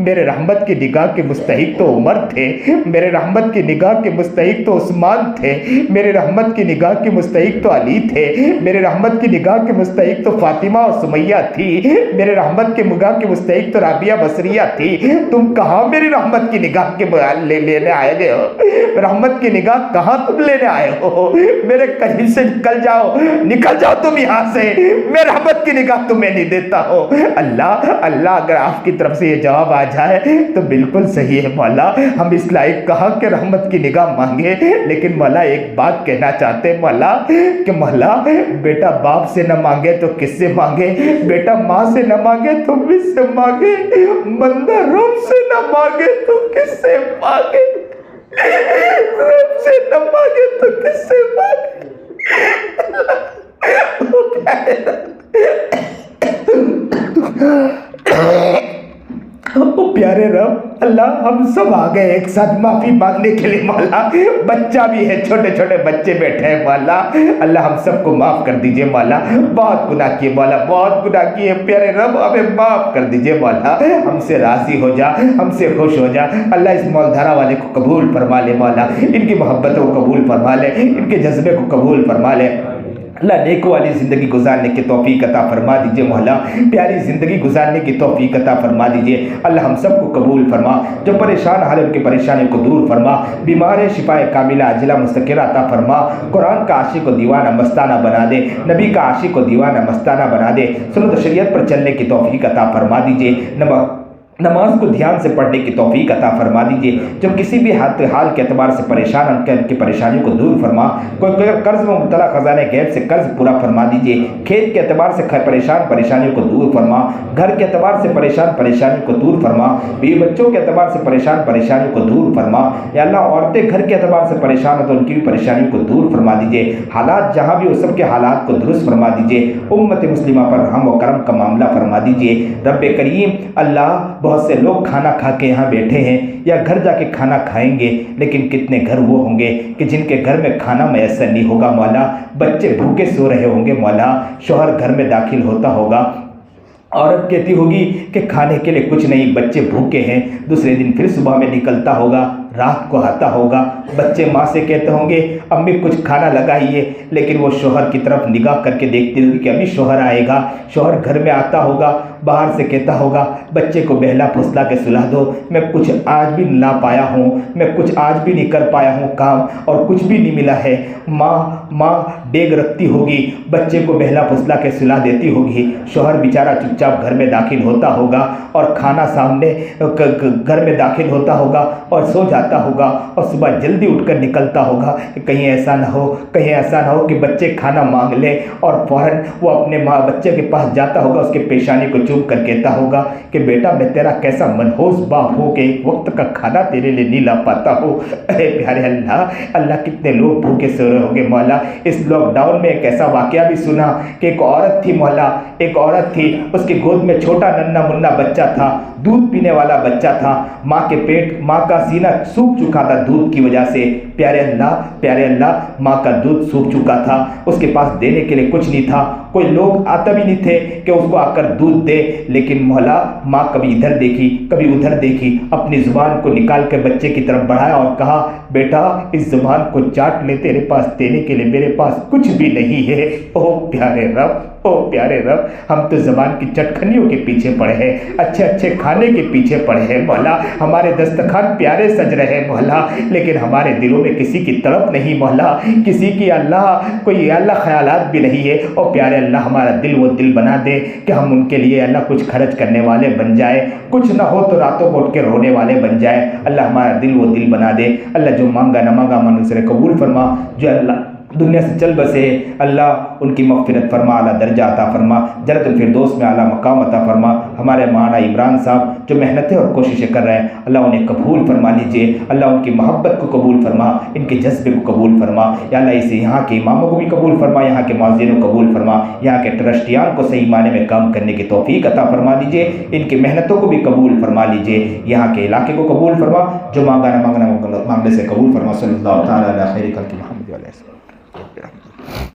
میرے رحمت کی نگاہ کے مستحق تو عمر تھے، میرے رحمت کی نگاہ کے مستحق تو عثمان تھے، میرے رحمت کی نگاہ کے مستحق تو علی تھے، میرے رحمت کی نگاہ کے مستحق تو فاطمہ اور سمیہ تھی، میرے رحمت کے نگاہ کے مستحق تو رابعہ بصریہ تھی۔ تم کہاں میری رحمت کی نگاہ کے لینے آئے گئے ہو؟ رحمت کی نگاہ کہاں تم لینے آئے ہو؟ میرے قریب سے نکل جاؤ تم یہاں سے، میں رحمت کی نگاہ تمہیں نہیں دیتا ہوں۔ اللہ اگر آپ کی طرف سے یہ جواب آ جائے تو بالکل صحیح ہے مولا، ہم اس لائق کہا کہ رحمت کی نگاہ مانگے، لیکن مولا ایک بات کہنا چاہتے ہیں مولا کہ مولا بیٹا باپ سے نہ مانگے تو کس سے مانگے؟ بیٹا ماں سے نہ مانگے تو کس سے مانگے؟ بندہ رب سے نہ مانگے تو کس سے مانگے؟ رب سے نہ مانگے تو کس سے مانگے؟ پیارے رب اللہ ہم سب آ گئے ایک ساتھ معافی مانگنے کے لیے مولا، بچہ بھی ہے، چھوٹے چھوٹے بچے بیٹھے ہیں مولا، اللہ ہم سب کو معاف کر دیجئے مولا، بہت گناہ کیے مولا، بہت گناہ کیے، پیارے رب ہمیں معاف کر دیجئے مولا، ہم سے راضی ہو جا، ہم سے خوش ہو جا، اللہ اس مولدھارا والے کو قبول فرما لے مولا، ان کی محبتوں کو قبول فرما لے، ان کے جذبے کو قبول فرما لے، اللہ نیکوں والی زندگی گزارنے کی توفیق عطا فرما دیجئے مولا، پیاری زندگی گزارنے کی توفیق عطا فرما دیجئے، اللہ ہم سب کو قبول فرما، جو پریشان حال ان کی پریشانیوں کو دور فرما، بیمار شفا کاملہ عاجلہ مستقرہ عطا فرما، قرآن کا عاشق و دیوانہ مستانہ بنا دے، نبی کا عاشق و دیوانہ مستانہ بنا دے، سنت و شریعت پر چلنے کی توفیق عطا فرما دیجئے، نماز کو دھیان سے پڑھنے کی توفیق عطا فرما دیجئے، جو کسی بھی حال کے اعتبار سے پریشان ان کی پریشانیوں کو دور فرما، کوئی قرض میں مبتلا خزانہ غیب سے قرض پورا فرما دیجئے، کھیت کے اعتبار سے پریشانیوں کو دور فرما، گھر کے اعتبار سے پریشانیوں کو دور فرما، بیوی بچوں کے اعتبار سے پریشانیوں کو دور فرما، یا اللہ عورتیں گھر کے اعتبار سے پریشان ہو تو ان کی بھی پریشانیوں کو دور فرما دیجئے، حالات جہاں بھی ہو سب کے حالات کو درست فرما دیجئے، امت مسلمہ پر رحم و کرم کا معاملہ فرما دیجئے، رب کریم اللہ بہت سے لوگ کھانا کھا کے یہاں بیٹھے ہیں یا گھر جا کے کھانا کھائیں گے، لیکن کتنے گھر وہ ہوں گے کہ جن کے گھر میں کھانا میسر نہیں ہوگا مولا، بچے بھوکے سو رہے ہوں گے مولا، شوہر گھر میں داخل ہوتا ہوگا، عورت کہتی ہوگی کہ کھانے کے لیے کچھ نہیں، بچے بھوکے ہیں، دوسرے دن پھر صبح میں نکلتا ہوگا، رات کو آتا ہوگا، بچے ماں سے کہتے ہوں گے امی کچھ کھانا لگائیے، لیکن وہ شوہر کی طرف نگاہ کر کے دیکھتی ہوگی کہ ابھی شوہر آئے گا، شوہر گھر میں آتا ہوگا، باہر سے کہتا ہوگا بچے کو بہلا پھسلا کے سلا دو، میں کچھ آج بھی لا پایا ہوں، میں کچھ آج بھی نہیں کر پایا ہوں کام اور کچھ بھی نہیں ملا ہے، ماں ڈیگ رکھتی ہوگی، بچے کو بہلا پھسلا کے سلا دیتی ہوگی، شوہر بیچارہ چپ چاپ گھر میں داخل ہوتا ہوگا اور کھانا سامنے گھر میں داخل ہوتا ہوگا اور سو جاتا ہوگا، اور صبح جلدی اٹھ کر نکلتا ہوگا کہ کہیں ایسا نہ ہو کہ بچے کھانا مانگ لے، اور فوراً وہ اپنے بچے کے پاس جاتا ہوگا، اس کے پیشانی کو چوم کر کہتا ہوگا کہ بیٹا میں تیرا کیسا منحوس باپ ہو کہ ایک وقت کا کھانا تیرے لیے نہیں لا پاتا ہو۔ ارے پیارے اللہ کتنے لوگ بھوکے سو رہے ہوں گے مولا۔ اس لاک ڈاؤن میں ایک ایسا واقعہ بھی سنا کہ ایک عورت تھی مولا، ایک عورت تھی، اس کی گود میں چھوٹا ننھا منا بچہ تھا، دودھ پینے والا بچہ تھا، ماں کا سینہ سوکھ چکا تھا دودھ کی وجہ سے، پیارے اللہ ماں کا دودھ سوکھ چکا تھا، اس کے پاس دینے کے لیے کچھ نہیں تھا، کوئی لوگ آتا بھی نہیں تھے کہ اس کو آ کر دودھ دے، لیکن مولا ماں کبھی ادھر دیکھی کبھی ادھر دیکھی، اپنی زبان کو نکال کے بچے کی طرف بڑھایا اور کہا بیٹا اس زبان کو چاٹ لے، تیرے پاس دینے کے لیے میرے پاس کچھ بھی نہیں ہے۔ او پیارے رب ہم تو زبان کی چٹکنیوں کے پیچھے پڑے ہیں، اچھے کھانے کے پیچھے پڑے ہیں مولا، ہمارے دسترخوان پیارے سج رہے ہیں مولا، لیکن ہمارے دلوں میں کسی کی تڑپ نہیں مولا، کسی کی کوئی خیالات بھی نہیں ہے۔ او پیارے اللہ ہمارا دل وہ دل بنا دے کہ ہم ان کے لیے اللہ کچھ خرچ کرنے والے بن جائے، کچھ نہ ہو تو راتوں کو اٹھ کے رونے والے بن جائے، اللہ ہمارا دل وہ دل بنا دے۔ اللہ جو مانگا نہ مانگا من اسے قبول فرما، جو اللہ دنیا سے چل بسے اللہ ان کی مغفرت فرما، اعلیٰ درجہ عطا فرما، جنت الفردوس میں اعلیٰ مقام عطا فرما۔ ہمارے مولانا عمران صاحب جو محنتیں اور کوششیں کر رہے ہیں اللہ انہیں قبول فرما لیجئے، اللہ ان کی محبت کو قبول فرما، ان کے جذبے کو قبول فرما، یا اللہ اسے یہاں کے اماموں کو بھی قبول فرما، یہاں کے مؤذنوں کو قبول فرما، یہاں کے ٹرسٹیان کو صحیح معنی میں کام کرنے کی توفیق عطا فرما دیجئے، ان کی محنتوں کو بھی قبول فرما لیجئے، یہاں کے علاقے کو قبول فرما، جو مانگنا مانگنے سے قبول فرما۔ صلی اللہ تعالیٰ علیہ خیر خلق محمد علیہ السلام۔